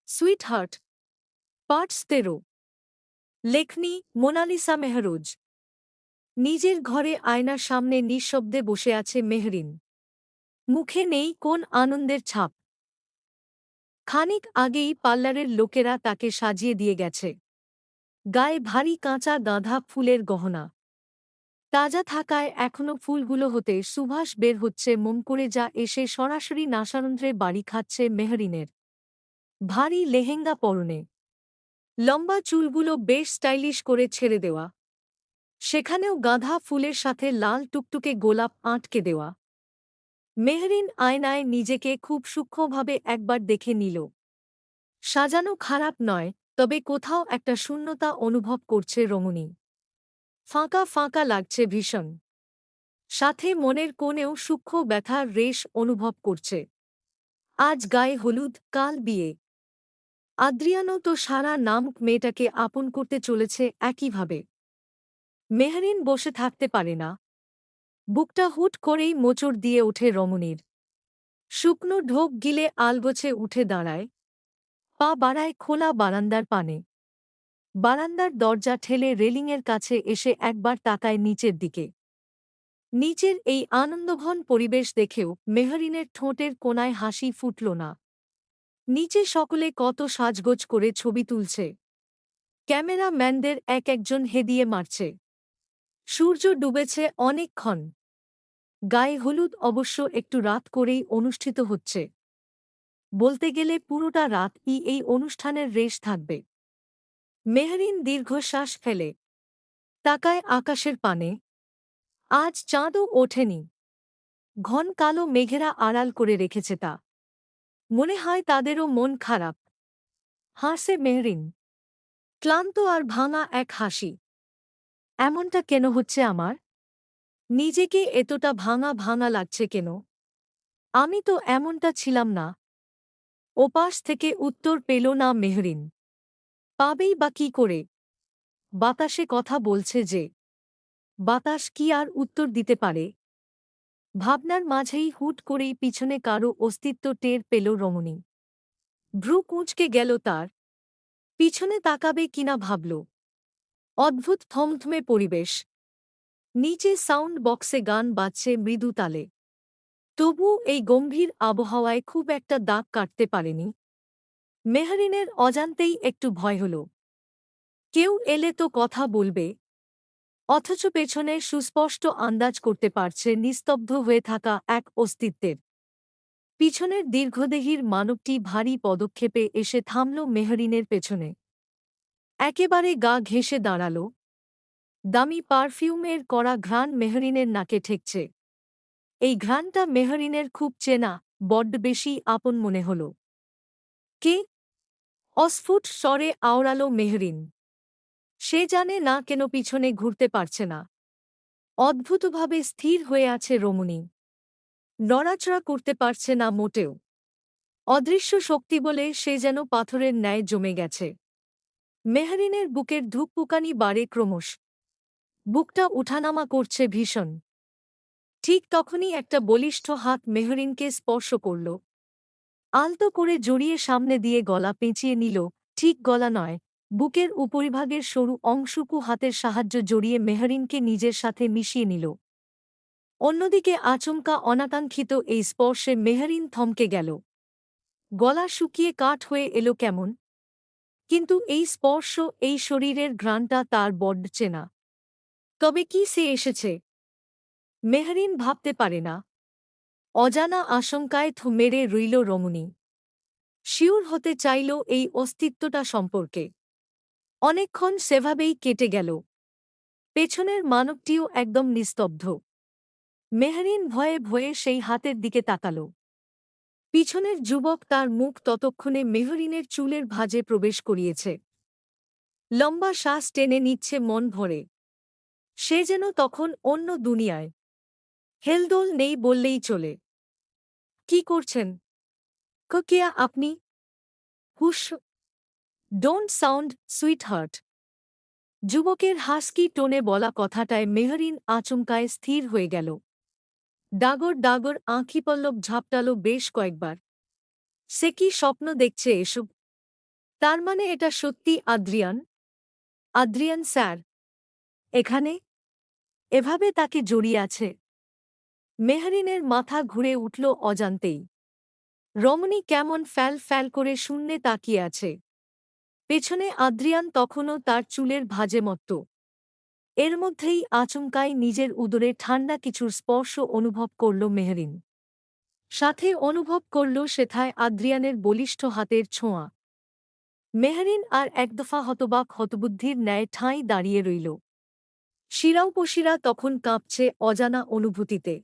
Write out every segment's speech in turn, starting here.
Sweetheart parts 13 লেখনী মোনালিসা মেহরোজ। নিজের ঘরে আয়নার সামনে নিঃশব্দে বসে আছে মেহরিন। মুখে নেই কোন আনন্দের ছাপ। খানিক আগেই পার্লারের লোকেরা তাকে সাজিয়ে দিয়ে গেছে। গায়ে ভারী কাঁচা গাঁধা ফুলের গহনা তাজা থাকায় এখনো ফুলগুলো হতে সুবাস বের হচ্ছে মোম করে, যা এসে সরাসরি নাসারন্ধ্রে বাড়ি খাচ্ছে মেহরিনের। ভারী লেহেঙ্গা পরনে, লম্বা চুলগুলো বেশ স্টাইলিশ করে ছেড়ে দেওয়া, সেখানেও গাঁধা ফুলের সাথে লাল টুকটুকে গোলাপ আঁটকে দেওয়া। মেহরিন আয়নায় নিজেকে খুব সূক্ষ্মভাবে একবার দেখে নিল। সাজানো খারাপ নয়, তবে কোথাও একটা শূন্যতা অনুভব করছে রমণী। ফাঁকা ফাঁকা লাগছে ভীষণ। সাথে মনের কোণেও সূক্ষ্ম ব্যথার রেশ অনুভব করছে। আজ গায়ে হলুদ, কাল বিয়ে। আদ্রিয়ানো তো সারা নাম মেয়েটাকে আপন করতে চলেছে একইভাবে। মেহরিন বসে থাকতে পারে না। বুকটা হুট করেই মোচড় দিয়ে ওঠে রমণীর। শুকনো ঢোক গিলে আলগোছে উঠে দাঁড়ায়। পা বাড়ায় খোলা বারান্দার পানে। বারান্দার দরজা ঠেলে রেলিংয়ের কাছে এসে একবার তাকায় নিচের দিকে। নিচের এই আনন্দঘন পরিবেশ দেখেও মেহরিনের ঠোঁটের কোণায় হাসি ফুটল না। নিচে সকলে কত সাজগোজ করে ছবি তুলছে। ক্যামেরাম্যানদের এক একজন হেদিয়ে মারছে। সূর্য ডুবেছে অনেকক্ষণ। গায়ে হলুদ অবশ্য একটু রাত করেই অনুষ্ঠিত হচ্ছে। বলতে গেলে পুরোটা রাতই এই অনুষ্ঠানের রেশ থাকবে। মেহরিন দীর্ঘশ্বাস ফেলে তাকায় আকাশের পানে। আজ চাঁদও ওঠেনি। ঘন কালো মেঘেরা আড়াল করে রেখেছে তা। মনে হয় তাদেরও মন খারাপ। হাসে মেহরিন, ক্লান্ত আর ভাঙা এক হাসি। এমনটা কেন হচ্ছে আমার? নিজেকে এতটা ভাঙা ভাঙা লাগছে কেন? আমি তো এমনটা ছিলাম না। ওপাশ থেকে উত্তর পেল না মেহরিন। পাবেই বা কী করে? বাতাসে কথা বলছে যে। বাতাস কি আর উত্তর দিতে পারে? ভাবনার মাঝেই হুট করেই পিছনে কারো অস্তিত্ব টের পেল রমণী। ভ্রু কুঁচকে গেল তার। পিছনে তাকাবে কিনা ভাবল। অদ্ভুত থমথমে পরিবেশ। নিচে সাউন্ড বক্সে গান বাজছে মৃদু তালে। তবু এই গম্ভীর আবহাওয়ায় খুব একটা দাগ কাটতে পারেনি। মেহরিনের অজান্তেই একটু ভয় হল। কেউ এলে তো কথা বলবে। অথচ পেছনে সুস্পষ্ট আন্দাজ করতে পারছে নিস্তব্ধ হয়ে থাকা এক অস্তিত্বের। পিছনের দীর্ঘদেহীর মানবটি ভারী পদক্ষেপে এসে থামল মেহরিনের পেছনে। একেবারে গা ঘেঁষে দাঁড়াল। দামি পারফিউমের কড়া ঘ্রাণ মেহরিনের নাকে ঠেকছে। এই ঘ্রাণটা মেহরিনের খুব চেনা, বড্ড বেশি আপন মনে হল। কে? অস্ফুট স্বরে আওড়াল মেহরিন। সে জানে না কেন পিছনে ঘুরতে পারছে না। অদ্ভুতভাবে স্থির হয়ে আছে রমণী। নড়াচড়া করতে পারছে না মোটেও। অদৃশ্য শক্তি বলে সে যেন পাথরের ন্যায় জমে গেছে। মেহরিনের বুকের ধুকপুকানি বাড়ে ক্রমশ। বুকটা উঠানামা করছে ভীষণ। ঠিক তখনই একটা বলিষ্ঠ হাত মেহরিনকে স্পর্শ করল। আলতো করে জড়িয়ে সামনে দিয়ে গলা পেঁচিয়ে নিল। ঠিক গলা নয়, বুকের উপরিভাগের সরু অংশটুকু হাতের সাহায্য জড়িয়ে মেহরিনকে নিজের সাথে মিশিয়ে নিল। অন্যদিকে আচমকা অনাকাঙ্ক্ষিত এই স্পর্শে মেহরিন থমকে গেল। গলা শুকিয়ে কাঠ হয়ে এলো কেমন। কিন্তু এই স্পর্শ, এই শরীরের ঘ্রাণটা তার বড্ড চেনা। তবে কি সে এসেছে? মেহরিন ভাবতে পারে না। অজানা আশঙ্কায় মেরে রইল রমণী। শিউর হতে চাইল এই অস্তিত্বটা সম্পর্কে। অনেকক্ষণ সেভাবেই কেটে গেল। পেছনের মানবটিও একদম নিস্তব্ধ। মেহরিন ভয়ে ভয়ে সেই হাতের দিকে তাকাল। পিছনের যুবক তার মুখ ততক্ষণে মেহরিনের চুলের ভাঁজে প্রবেশ করিয়েছে। লম্বা শ্বাস টেনে নিচ্ছে মন ভরে। সে যেন তখন অন্য দুনিয়ায়। হেলদোল নেই বললেই চলে। কি করছেন? কেয়া আপনি? হুশ! Don't sound, sweetheart. যুবকের হাস্কি টোনে বলা কথাটায় মেহরিন আচমকায় স্থির হয়ে গেল। ডাগর ডাগর আঁখিপল্লব ঝাপটালো বেশ কয়েকবার। সে কি স্বপ্ন দেখছে এসব? তার মানে এটা সত্যি আদ্রিয়ান? আদ্রিয়ান স্যার এখানে? এভাবে তাকে জড়িয়ে আছে? মেহরিনের মাথা ঘুরে উঠল অজান্তেই। রমণী কেমন ফ্যাল ফ্যাল করে শূন্যে তাকিয়ে আছে। পেছনে আদ্রিয়ান তখনও তার চুলের ভাঁজে মত্ত। এর মধ্যেই আচমকাই নিজের উদরে ঠান্ডা কিছুর স্পর্শ অনুভব করল মেহরিন। সাথে অনুভব করল সেথায় আদ্রিয়ানের বলিষ্ঠ হাতের ছোঁয়া। মেহরিন আর একদফা হতবাক হতবুদ্ধির ন্যায় ঠাঁই দাঁড়িয়ে রইল। শিরাউপশিরা তখন কাঁপছে অজানা অনুভূতিতে।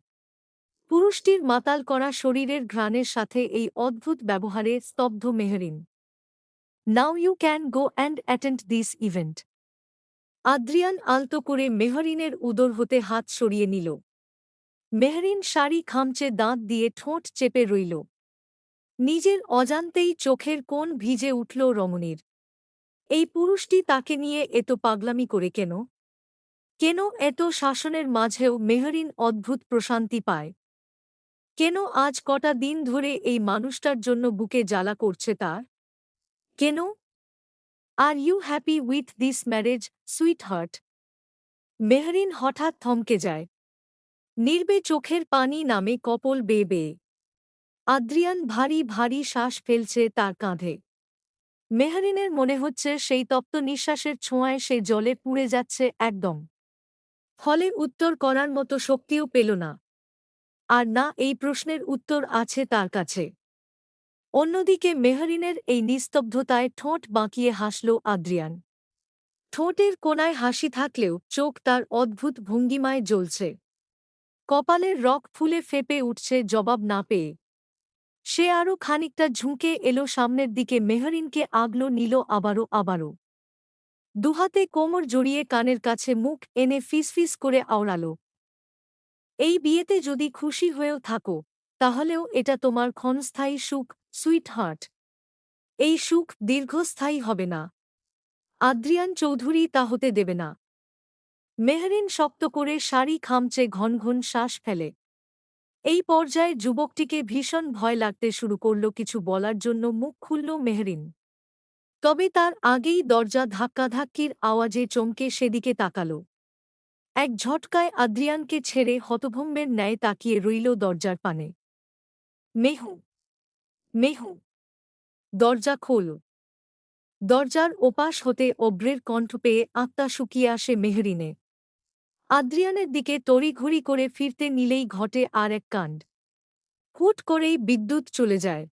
পুরুষটির মাতাল করা শরীরের ঘ্রাণের সাথে এই অদ্ভুত ব্যবহারে স্তব্ধ Mehrin. Now you can go and attend this event. Adrian আলতো করে মেহরিনের উদর হতে হাত সরিয়ে নিল। মেহরিন শাড়ি খামচে দাঁত দিয়ে ঠোঁট চেপে রইল। নিজের অজান্তেই চোখের কোণ ভিজে উঠল রমণীর। এই পুরুষটি তাকে নিয়ে এত পাগলামি করে কেন? কেন এত শাসনের মাঝেও মেহরিন অদ্ভুত প্রশান্তি পায়? কেন আজ কটা দিন ধরে এই মানুষটার জন্য বুকে জ্বালা করছে তার? কেন? Are you happy with this marriage, sweetheart? Mehrin হঠাৎ থমকে যায়। নির্বে চোখের পানি নামে কপোল বেয়ে বেয়ে। আদ্রিয়ান ভারী ভারী শ্বাস ফেলছে তার কাঁধে। মেহরিনের মনে হচ্ছে সেই তপ্ত নিঃশ্বাসের ছোঁয়ায় সে জলে পুড়ে যাচ্ছে একদম। ফলে উত্তর করার মতো শক্তিও পেল না। আর না এই প্রশ্নের উত্তর আছে তার কাছে। অন্যদিকে মেহরিনের এই নিস্তব্ধতায় ঠোঁট বাঁকিয়ে হাসল আদ্রিয়ান। ঠোঁটের কোণায় হাসি থাকলেও চোখ তার অদ্ভুত ভঙ্গিমায় জ্বলছে। কপালের রক ফুলে ফেঁপে উঠছে জবাব না পেয়ে। সে আরও খানিকটা ঝুঁকে এলো সামনের দিকে, মেহরিনকে আগলো নিল আবারও। দুহাতে কোমর জড়িয়ে কানের কাছে মুখ এনে ফিসফিস করে আওড়াল, এই বিয়েতে যদি খুশি হয়েও থাকো তাহলেও এটা তোমার ক্ষণস্থায়ী সুখ, সুইট হার্ট। এই সুখ দীর্ঘস্থায়ী হবে না। আদ্রিয়ান চৌধুরী তা হতে দেবে না। মেহরিন শক্ত করে শাড়ি খামচে ঘন ঘন শ্বাস ফেলে। এই পর্যায়ে যুবকটিকে ভীষণ ভয় লাগতে শুরু করল। কিছু বলার জন্য মুখ খুলল মেহরিন। তবে তার আগেই দরজা ধাক্কাধাক্কির আওয়াজে চমকে সেদিকে তাকাল। এক ঝটকায় আদ্রিয়ানকে ছেড়ে হতভম্বের ন্যায় তাকিয়ে রইল দরজার পানে। মেহু, মেহু, দরজা খোল। দরজার ওপাশ হতে অব্রের কণ্ঠ পেয়ে আত্মা শুকিয়ে আসে মেহরিনে। আদ্রিয়ানের দিকে তড়িঘড়ি করে ফিরতে নিলেই ঘটে আর এক কাণ্ড। হুট করেই বিদ্যুৎ চলে যায়।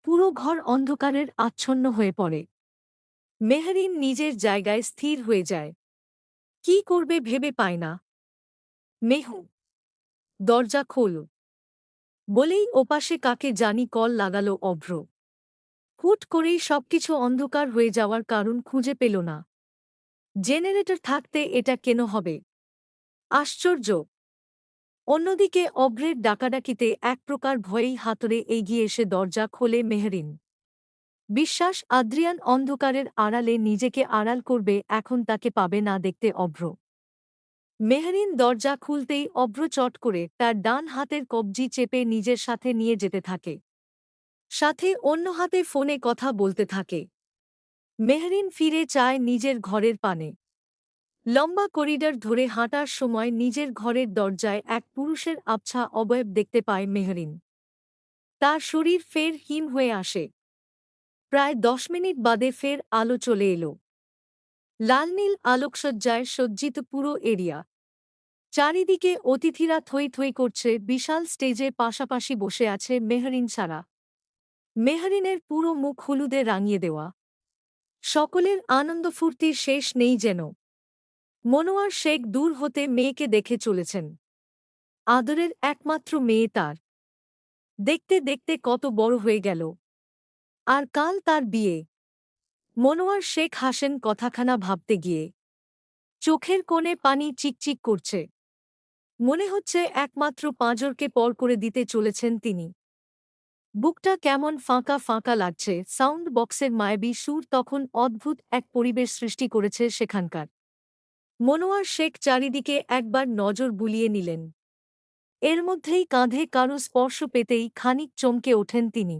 পুরো ঘর অন্ধকারের আচ্ছন্ন হয়ে পড়ে। মেহরিন নিজের জায়গায় স্থির হয়ে যায়। কি করবে ভেবে পায় না। মেহু, দরজা খোল বলেই ওপাশে কাকে জানি কল লাগালো অভ্র। হুট করেই সবকিছু অন্ধকার হয়ে যাওয়ার কারণ খুঁজে পেল না। জেনারেটর থাকতে এটা কেন হবে? আশ্চর্য! অন্যদিকে অভ্রের ডাকাডাকিতে এক প্রকার ভয়েই হাতড়ে এগিয়ে এসে দরজা খোলে মেহরিন। বিশ্বাস আদ্রিয়ান অন্ধকারের আড়ালে নিজেকে আড়াল করবে, এখন তাকে পাবে না দেখতে অভ্র। মেহরিন দরজা খুলতেই অভ্র চট করে তার ডান হাতের কবজি চেপে নিজের সাথে নিয়ে যেতে থাকে। সাথে অন্য হাতে ফোনে কথা বলতে থাকে। মেহরিন ফিরে চায় নিজের ঘরের পানে। লম্বা করিডর ধরে হাঁটার সময় নিজের ঘরের দরজায় এক পুরুষের আবছা অবয়ব দেখতে পায় মেহরিন। তার শরীর ফের হিম হয়ে আসে। প্রায় 10 মিনিট বাদে ফের আলো চলে এলো। লাল নীল আলোকসজ্জায় সজ্জিত পুরো এরিয়া। চারিদিকে অতিথিরা থই থই করছে। বিশাল স্টেজে পাশাপাশি বসে আছে মেহরিন ছাড়া। মেহরিনের পুরো মুখ হলুদে রাঙিয়ে দেওয়া। সকলের আনন্দ ফুর্তির শেষ নেই যেন। মনোয়ার শেখ দূর হতে মেয়েকে দেখে চলেছেন। আদরের একমাত্র মেয়ে তার। দেখতে দেখতে কত বড় হয়ে গেল। আর কাল তার বিয়ে। মনোয়ার শেখ হাসেন কথাখানা ভাবতে গিয়ে। চোখের কোণে পানি চিকচিক করছে। মনে হচ্ছে একমাত্র পাঁজরকে পর করে দিতে চলেছেন তিনি। বুকটা কেমন ফাঁকা ফাঁকা লাগছে। সাউন্ড বক্সের মায়াবী সুর তখন অদ্ভুত এক পরিবেশ সৃষ্টি করেছে সেখানকার। মনোয়ার শেখ চারিদিকে একবার নজর বুলিয়ে নিলেন। এর মধ্যেই কাঁধে কারো স্পর্শ পেতেই খানিক চমকে ওঠেন তিনি।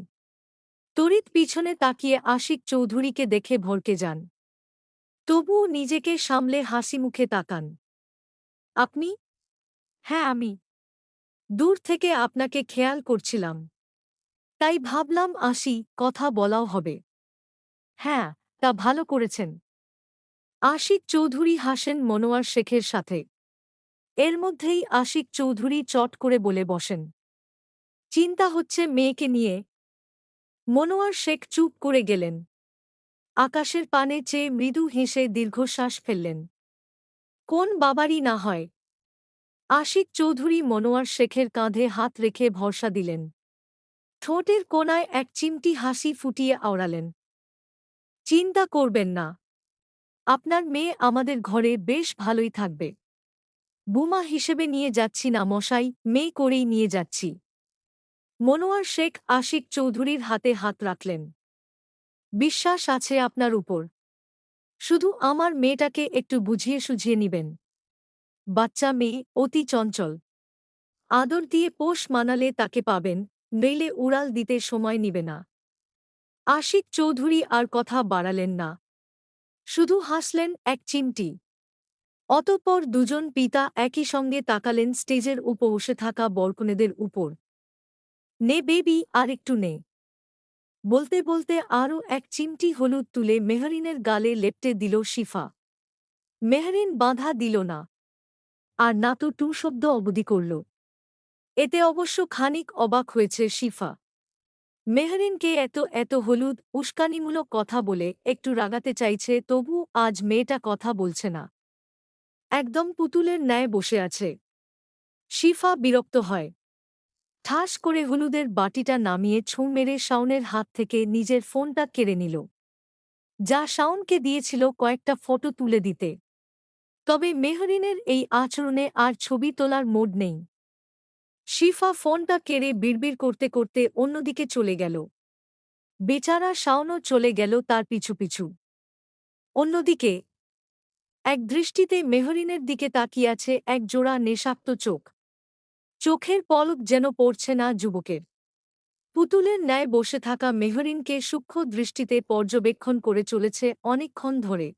তড়িৎ পিছনে তাকিয়ে আশিক চৌধুরীকে দেখে ভরকে যান। তবুও নিজেকে সামলে হাসিমুখে তাকান। আপনি? হ্যাঁ আমি। দূর থেকে আপনাকে খেয়াল করছিলাম। তাই ভাবলাম আসি, কথা বলাও হবে। হ্যাঁ, তা ভালো করেছেন। আশিক চৌধুরী হাসেন মনোয়ার শেখের সাথে। এর মধ্যেই আশিক চৌধুরী চট করে বলে বসেন, চিন্তা হচ্ছে মেয়েকে নিয়ে। মনোয়ার শেখ চুপ করে গেলেন। আকাশের পানে চেয়ে মৃদু হেসে দীর্ঘশ্বাস ফেললেন। কোন বাবারই না হয়। আশিক চৌধুরী মনোয়ার শেখের কাঁধে হাত রেখে ভরসা দিলেন। ঠোঁটের কোণায় এক চিমটি হাসি ফুটিয়ে আওড়ালেন। চিন্তা করবেন না। আপনার মেয়ে আমাদের ঘরে বেশ ভালোই থাকবে। বুমা হিসেবে নিয়ে যাচ্ছি না মশাই, মেয়ে করেই নিয়ে যাচ্ছি। মনোয়ার শেখ আশিক চৌধুরীর হাতে হাত রাখলেন। বিশ্বাস আছে আপনার উপর। শুধু আমার মেয়েটাকে একটু বুঝিয়ে সুঝিয়ে নিবেন। বাচ্চা মেয়ে, অতি চঞ্চল। আদর দিয়ে পোষ মানালে তাকে পাবেন, নইলে উড়াল দিতে সময় নিবে না। আশিক চৌধুরী আর কথা বাড়ালেন না। শুধু হাসলেন এক চিমটি। অতঃপর দুজন পিতা একই সঙ্গে তাকালেন স্টেজের উপর বসে থাকা বরকনেদের উপর। নে বেবি, আর একটু নে। বলতে বলতে আরও এক চিমটি হলুদ তুলে মেহরিনের গালে লেপটে দিল শিফা। মেহরিন বাধা দিল না। আর না তো টু শব্দ অবধি করল। এতে অবশ্য খানিক অবাক হয়েছে শিফা। মেহরিনকে এত এত হলুদ উস্কানিমূলক কথা বলে একটু রাগাতে চাইছে, তবু আজ মেয়েটা কথা বলছে না। একদম পুতুলের ন্যায় বসে আছে। শিফা বিরক্ত হয়। ঠাস করে হলুদের বাটিটা নামিয়ে ছুঁ মেরে শাওনের হাত থেকে নিজের ফোনটা কেড়ে নিল। যা শাওনকে দিয়েছিল কয়েকটা ফটো তুলে দিতে। তবে মেহরিনের এই আচরণে আর ছবি তোলার মোড নেই। শিফা ফোনটা কেড়ে বিড়বিড় করতে করতে অন্যদিকে চলে গেল। বেচারা শাওনও চলে গেল তার পিছু পিছু। অন্যদিকে এক দৃষ্টিতে মেহরিনের দিকে তাকিয়ে আছে এক জোড়া নেশাক্ত চোখ। চোখের পলক যেন পড়ছে না যুবকের। পুতুলের ন্যায় বসে থাকা মেহরিনকে সূক্ষ্ম দৃষ্টিতে পর্যবেক্ষণ করে চলেছে অনেকক্ষণ ধরে।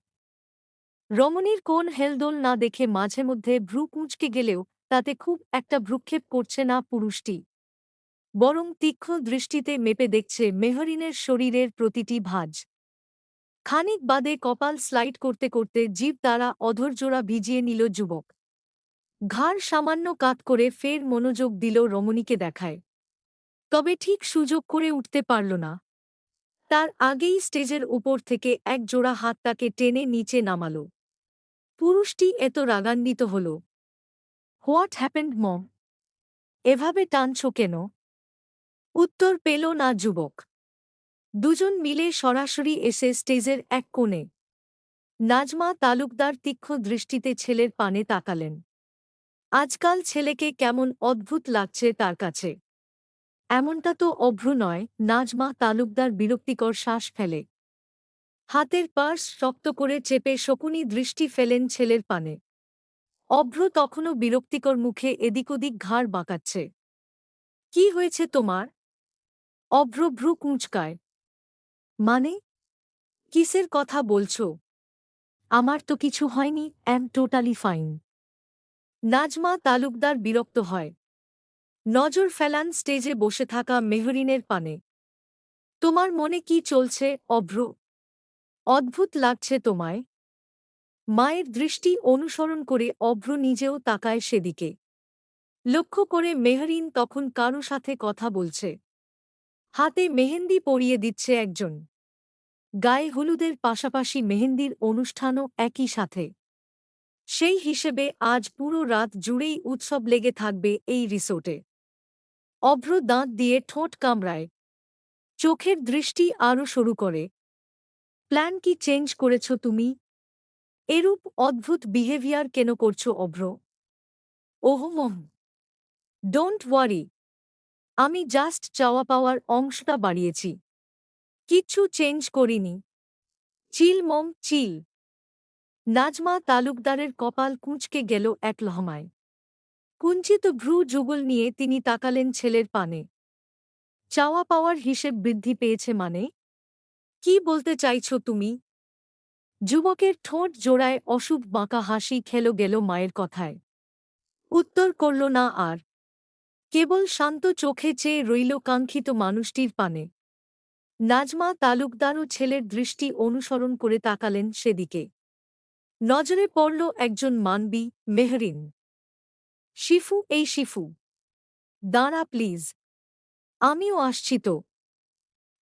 রমণীর কোন হেলদোল না দেখে মাঝে মধ্যে ভ্রু কুঁচকে গেলেও তাতে খুব একটা ভ্রুক্ষেপ করছে না পুরুষটি। বরং তীক্ষ্ণ দৃষ্টিতে মেপে দেখছে মেহরিনের শরীরের প্রতিটি ভাঁজ। খানিক বাদে কপাল স্লাইড করতে করতে জিভ তারা অধৈর্যরা ভিজিয়ে নিল যুবক। ঘাড় সামান্য কাত করে ফের মনোযোগ দিল রমণীকে দেখায়। তবে ঠিক সুযোগ করে উঠতে পারল না। তার আগেই স্টেজের উপর থেকে এক জোড়া হাত তাকে টেনে নিচে নামাল। পুরুষটি এত রাগান্বিত হল। হোয়াট হ্যাপেন্ড মম? এভাবে টানছ কেন? উত্তর পেল না যুবক। দুজন মিলে সরাসরি এসে স্টেজের এক কোণে। নাজমা তালুকদার তীক্ষ্ণ দৃষ্টিতে ছেলের পানে তাকালেন। আজকাল ছেলেকে কেমন অদ্ভুত লাগছে তার কাছে। এমনটা তো অভ্র নয়। নাজমা তালুকদার বিরক্তিকর শ্বাস ফেলে। হাতের পার্স শক্ত করে চেপে শকুনি দৃষ্টি ফেলেন ছেলের পানে। অভ্র তখনও বিরক্তিকর মুখে এদিক ওদিক ঘাড় বাঁকাচ্ছে। কি হয়েছে তোমার? অভ্র ভ্রু কুঁচকায়। মানে? কিসের কথা বলছো? আমার তো কিছু হয়নি, অ্যাম টোটালি ফাইন। নাজমা তালুকদার বিরক্ত হয়। নজর ফেলান স্টেজে বসে থাকা মেহরিনের পানে। তোমার মনে কি চলছে অভ্র? অদ্ভুত লাগছে তোমায়। মায়ের দৃষ্টি অনুসরণ করে অভ্র নিজেও তাকায় সেদিকে। লক্ষ্য করে মেহরিন তখন কারো সাথে কথা বলছে। হাতে মেহেন্দি পরিয়ে দিচ্ছে একজন। গায়ে হলুদের পাশাপাশি মেহেন্দির অনুষ্ঠানও একই সাথে। সেই হিসেবে আজ পুরো রাত জুড়েই উৎসব লেগে থাকবে এই রিসোর্টে। অভ্র দাঁত দিয়ে ঠোঁট কামড়ায়। চোখের দৃষ্টি আরও সরু করে। প্ল্যান কি চেঞ্জ করেছ তুমি? এরূপ অদ্ভুত বিহেভিয়ার কেন করছো অভ্র? ওহ মম, ডোন্ট ওয়ারি। আমি জাস্ট চাওয়া পাওয়ার অংশটা বাড়িয়েছি। কিচ্ছু চেঞ্জ করিনি। চিল মম, চিল। নাজমা তালুকদারের কপাল কুঁচকে গেল এক লহমায়। কুঞ্চিত ভ্রু যুগল নিয়ে তিনি তাকালেন ছেলের পানে। চাওয়া পাওয়ার হিসেব বৃদ্ধি পেয়েছে মানে? কি বলতে চাইছো তুমি? যুবকের ঠোঁট জোড়ায় অশুভ বাঁকা হাসি খেলো গেল মায়ের কথায়। উত্তর করল না আর। কেবল শান্ত চোখে চেয়ে রইল কাঙ্ক্ষিত মানুষটির পানে। নাজমা তালুকদারও ছেলের দৃষ্টি অনুসরণ করে তাকালেন সেদিকে। নজরে পড়ল একজন মানবী, মেহরিন। শিফু, এই শিফু। দাঁড়া প্লিজ। আমিও আসছি তো।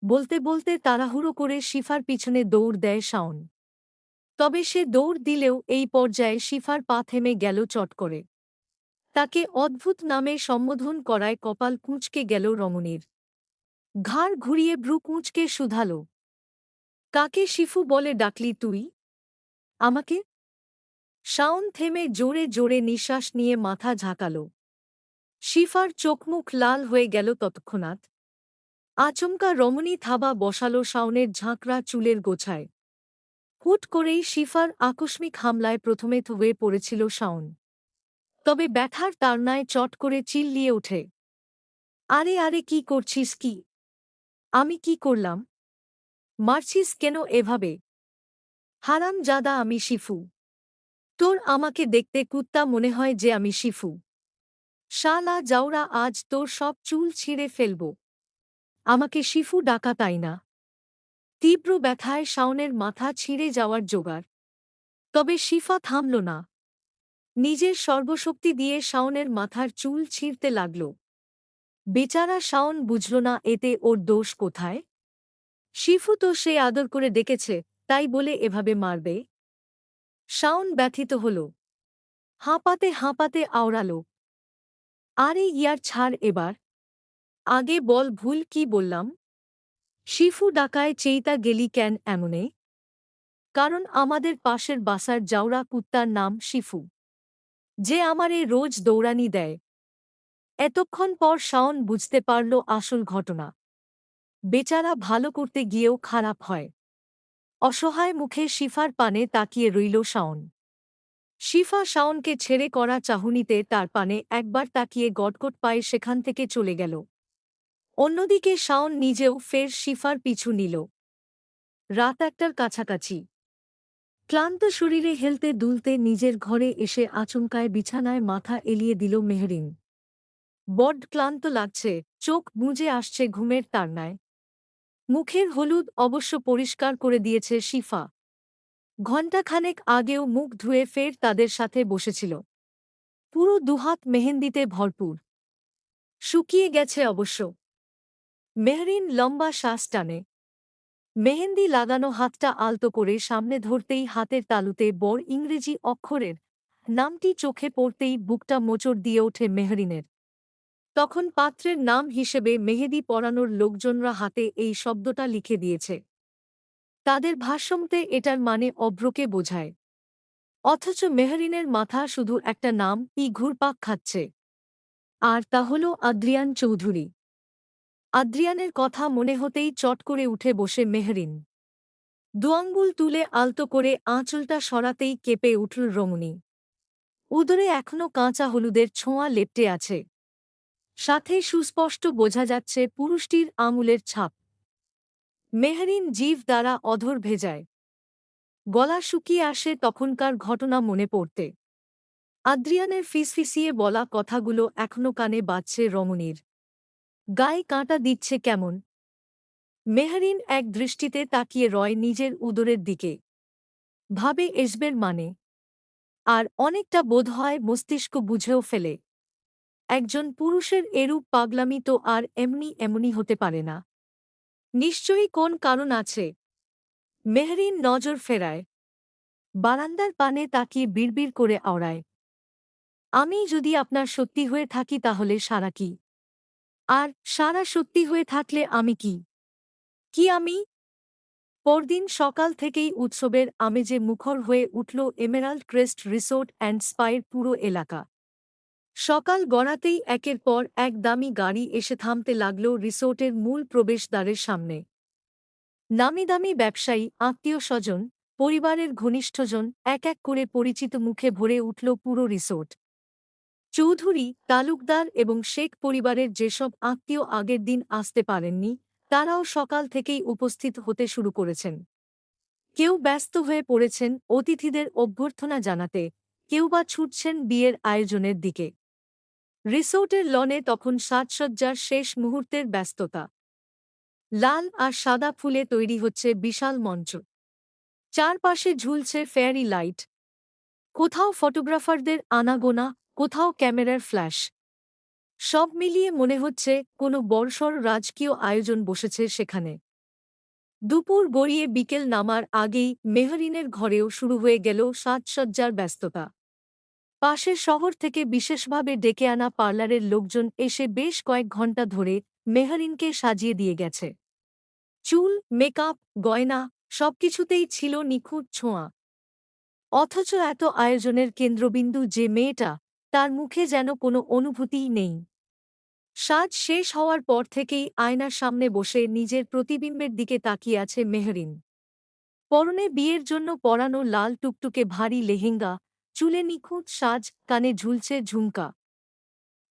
বলতে বলতে তাড়াহুড়ো করে শিফার পিছনে দৌড় দেয় শাওন। তবে সে দৌড় দিলেও এই পর্যায়ে শিফার পা থেমে গেল চট করে। তাকে অদ্ভুত নামে সম্বোধন করায় কপাল কুঁচকে গেল রমণীর। ঘাড় ঘুরিয়ে ভ্রু কুঁচকে শুধাল, কাকে শিফু বলে ডাকলি তুই? আমাকে? শাওন থেমে জোরে জোরে নিঃশ্বাস নিয়ে মাথা ঝাঁকাল। শিফার চোখমুখ লাল হয়ে গেল তৎক্ষণাৎ। আচমকা রমণী থাবা বসাল শাওনের ঝাঁকড়া চুলের গোছায়। হুট করেই শিফার আকস্মিক হামলায় প্রথমে হয়ে পড়েছিল শাওন। তবে ব্যথার তাড়নায় চট করে চিল্লিয়ে ওঠে, আরে আরে, কি করছিস কি? আমি কি করলাম? মারছিস কেন এভাবে? হারামজাদা, আমি শিফু। তোর আমাকে দেখতে কুত্তা মনে হয় যে আমি শিফু? শালা জাউরা, আজ তোর সব চুল ছিঁড়ে ফেলব। আমাকে শিফু ডাকা তাই না? তীব্র ব্যথায় শাওনের মাথা ছিঁড়ে যাওয়ার জোগাড়। তবে শিফা থামল না। নিজের সর্বশক্তি দিয়ে শাওনের মাথার চুল ছিঁড়তে লাগল। বেচারা শাওন বুঝল না এতে ওর দোষ কোথায়। শিফু তো সে আদর করে ডেকেছে, তাই বলে এভাবে মারবে? শাওন ব্যথিত হল। হাঁপাতে হাঁপাতে আওড়াল, আরে ইয়ার ছাড় এবার। আগে বল ভুল কি বললাম? শিফু ডাকায় চেইতা গেলি কেন এমনে? কারণ আমাদের পাশের বাসার জাউরা কুত্তার নাম শিফু, যে আমারে রোজ দৌড়ানি দেয়। এতক্ষণ পর শাওন বুঝতে পারল আসল ঘটনা। বেচারা ভালো করতে গিয়েও খারাপ হয়। অসহায় মুখে শিফার পানে তাকিয়ে রইল শাওন। শিফা শাওনকে ছেড়ে করা চাহনিতে তার পানে একবার তাকিয়ে গটগট পায়ে সেখান থেকে চলে গেল। অন্যদিকে শাওন নিজেও ফের শিফার পিছু নিল। রাত 1টার কাছাকাছি। ক্লান্ত শরীরে হেলতে দুলতে নিজের ঘরে এসে আচমকায় বিছানায় মাথা এলিয়ে দিল মেহরিন। বড্ড ক্লান্ত লাগছে, চোখ বুজে আসছে ঘুমের তাড়নায়। মুখের হলুদ অবশ্য পরিষ্কার করে দিয়েছে শিফা। ঘণ্টাখানেক আগেও মুখ ধুয়ে ফের তাদের সাথে বসেছিল। পুরো দুহাত মেহেন্দিতে ভরপুর। শুকিয়ে গেছে অবশ্য। মেহরিন লম্বা শ্বাস টানে। মেহেন্দি লাগানো হাতটা আলতো করে সামনে ধরতেই হাতের তালুতে বড় ইংরেজি অক্ষরের নামটি চোখে পড়তেই বুকটা মোচড় দিয়ে ওঠে মেহরিনের। তখন পাত্রের নাম হিসেবে মেহেদি পরানোর লোকজনরা হাতে এই শব্দটা লিখে দিয়েছে। তাদের ভাষ্যমতে এটার মানে অভ্রকে বোঝায়। অথচ মেহরিনের মাথা শুধু একটা নাম ঘুরপাক খাচ্ছে। আর তা হল আদ্রিয়ান চৌধুরী। আদ্রিয়ানের কথা মনে হতেই চট করে উঠে বসে মেহরিন। দুআঙ্গুল তুলে আলতো করে আঁচলটা সরাতেই কেঁপে উঠল রমণী। উদরে এখনো কাঁচা হলুদের ছোঁয়া লেপ্টে আছে। সাথে সুস্পষ্ট বোঝা যাচ্ছে পুরুষটির আঙুলের ছাপ। মেহরিন জিভ দ্বারা অধর ভেজায়। গলা শুকিয়ে আসে তখনকার ঘটনা মনে পড়তে। আদ্রিয়ানের ফিসফিসিয়ে বলা কথাগুলো এখনো কানে বাজছে রমণীর। গায়ে কাঁটা দিচ্ছে কেমন। মেহরিন এক দৃষ্টিতে তাকিয়ে রয় নিজের উদরের দিকে। ভাবে এসবের মানে। আর অনেকটা বোধ হয় মস্তিষ্ক বুঝেও ফেলে। একজন পুরুষের এরূপ পাগলামি তো আর এমনি এমনি হতে পারে না। নিশ্চয়ই কোন কারণ আছে। মেহরিন নজর ফেরায়। বারান্দার পানে তাকিয়ে বিড়বিড় করে আওড়ায়, আমি যদি আপনার সত্যি হয়ে থাকি তাহলে সারা কি? আর সারা সত্যি হয়ে থাকলে আমি কি? কি আমি? পরদিন সকাল থেকেই উৎসবের আমেজে মুখর হয়ে উঠল এমেরাল্ড ক্রেস্ট রিসোর্ট অ্যান্ড স্পায়ের পুরো এলাকা। সকাল গড়াতেই একের পর এক দামি গাড়ি এসে থামতে লাগল রিসোর্টের মূল প্রবেশদ্বারের সামনে। নামিদামি ব্যবসায়ী, আত্মীয়-স্বজন, পরিবারের ঘনিষ্ঠজন এক এক করে পরিচিত মুখে ভরে উঠল পুরো রিসোর্ট। চৌধুরী, তালুকদার এবং শেখ পরিবারের যেসব আত্মীয় আগের দিন আসতে পারেননি, তারাও সকাল থেকেই উপস্থিত হতে শুরু করেছেন। কেউ ব্যস্ত হয়ে পড়েছেন অতিথিদের অভ্যর্থনা জানাতে, কেউ বা ছুটছেন বিয়ের আয়োজনের দিকে। রিসোর্টের লনে তখন সাজসজ্জার শেষ মুহূর্তের ব্যস্ততা। লাল আর সাদা ফুলে তৈরি হচ্ছে বিশাল মঞ্চ। চারপাশে ঝুলছে ফেয়ারি লাইট, কোথাও ফটোগ্রাফারদের আনাগোনা, কোথাও ক্যামেরার ফ্ল্যাশ। সব মিলিয়ে মনে হচ্ছে কোনো বড়সড় রাজকীয় আয়োজন বসেছে সেখানে। দুপুর গড়িয়ে বিকেল নামার আগেই মেহরিনের ঘরেও শুরু হয়ে গেল সাজসজ্জার ব্যস্ততা। পাশের শহর থেকে বিশেষভাবে ডেকে আনা পার্লারের লোকজন এসে বেশ কয়েক ঘণ্টা ধরে মেহরিনকে সাজিয়ে দিয়ে গেছে। চুল, মেকআপ, গয়না সবকিছুতেই ছিল নিখুঁত ছোঁয়া। অথচ এত আয়োজনের কেন্দ্রবিন্দু যে মেয়েটা, তার মুখে যেন কোনো অনুভূতিই নেই। সাজ শেষ হওয়ার পর থেকেই আয়নার সামনে বসে নিজের প্রতিবিম্বের দিকে তাকিয়ে আছে মেহরিন। পরনে বিয়ের জন্য পরানো লাল টুকটুকে ভারী লেহেঙ্গা, চুলে নিখুঁত সাজ, কানে ঝুলছে ঝুমকা।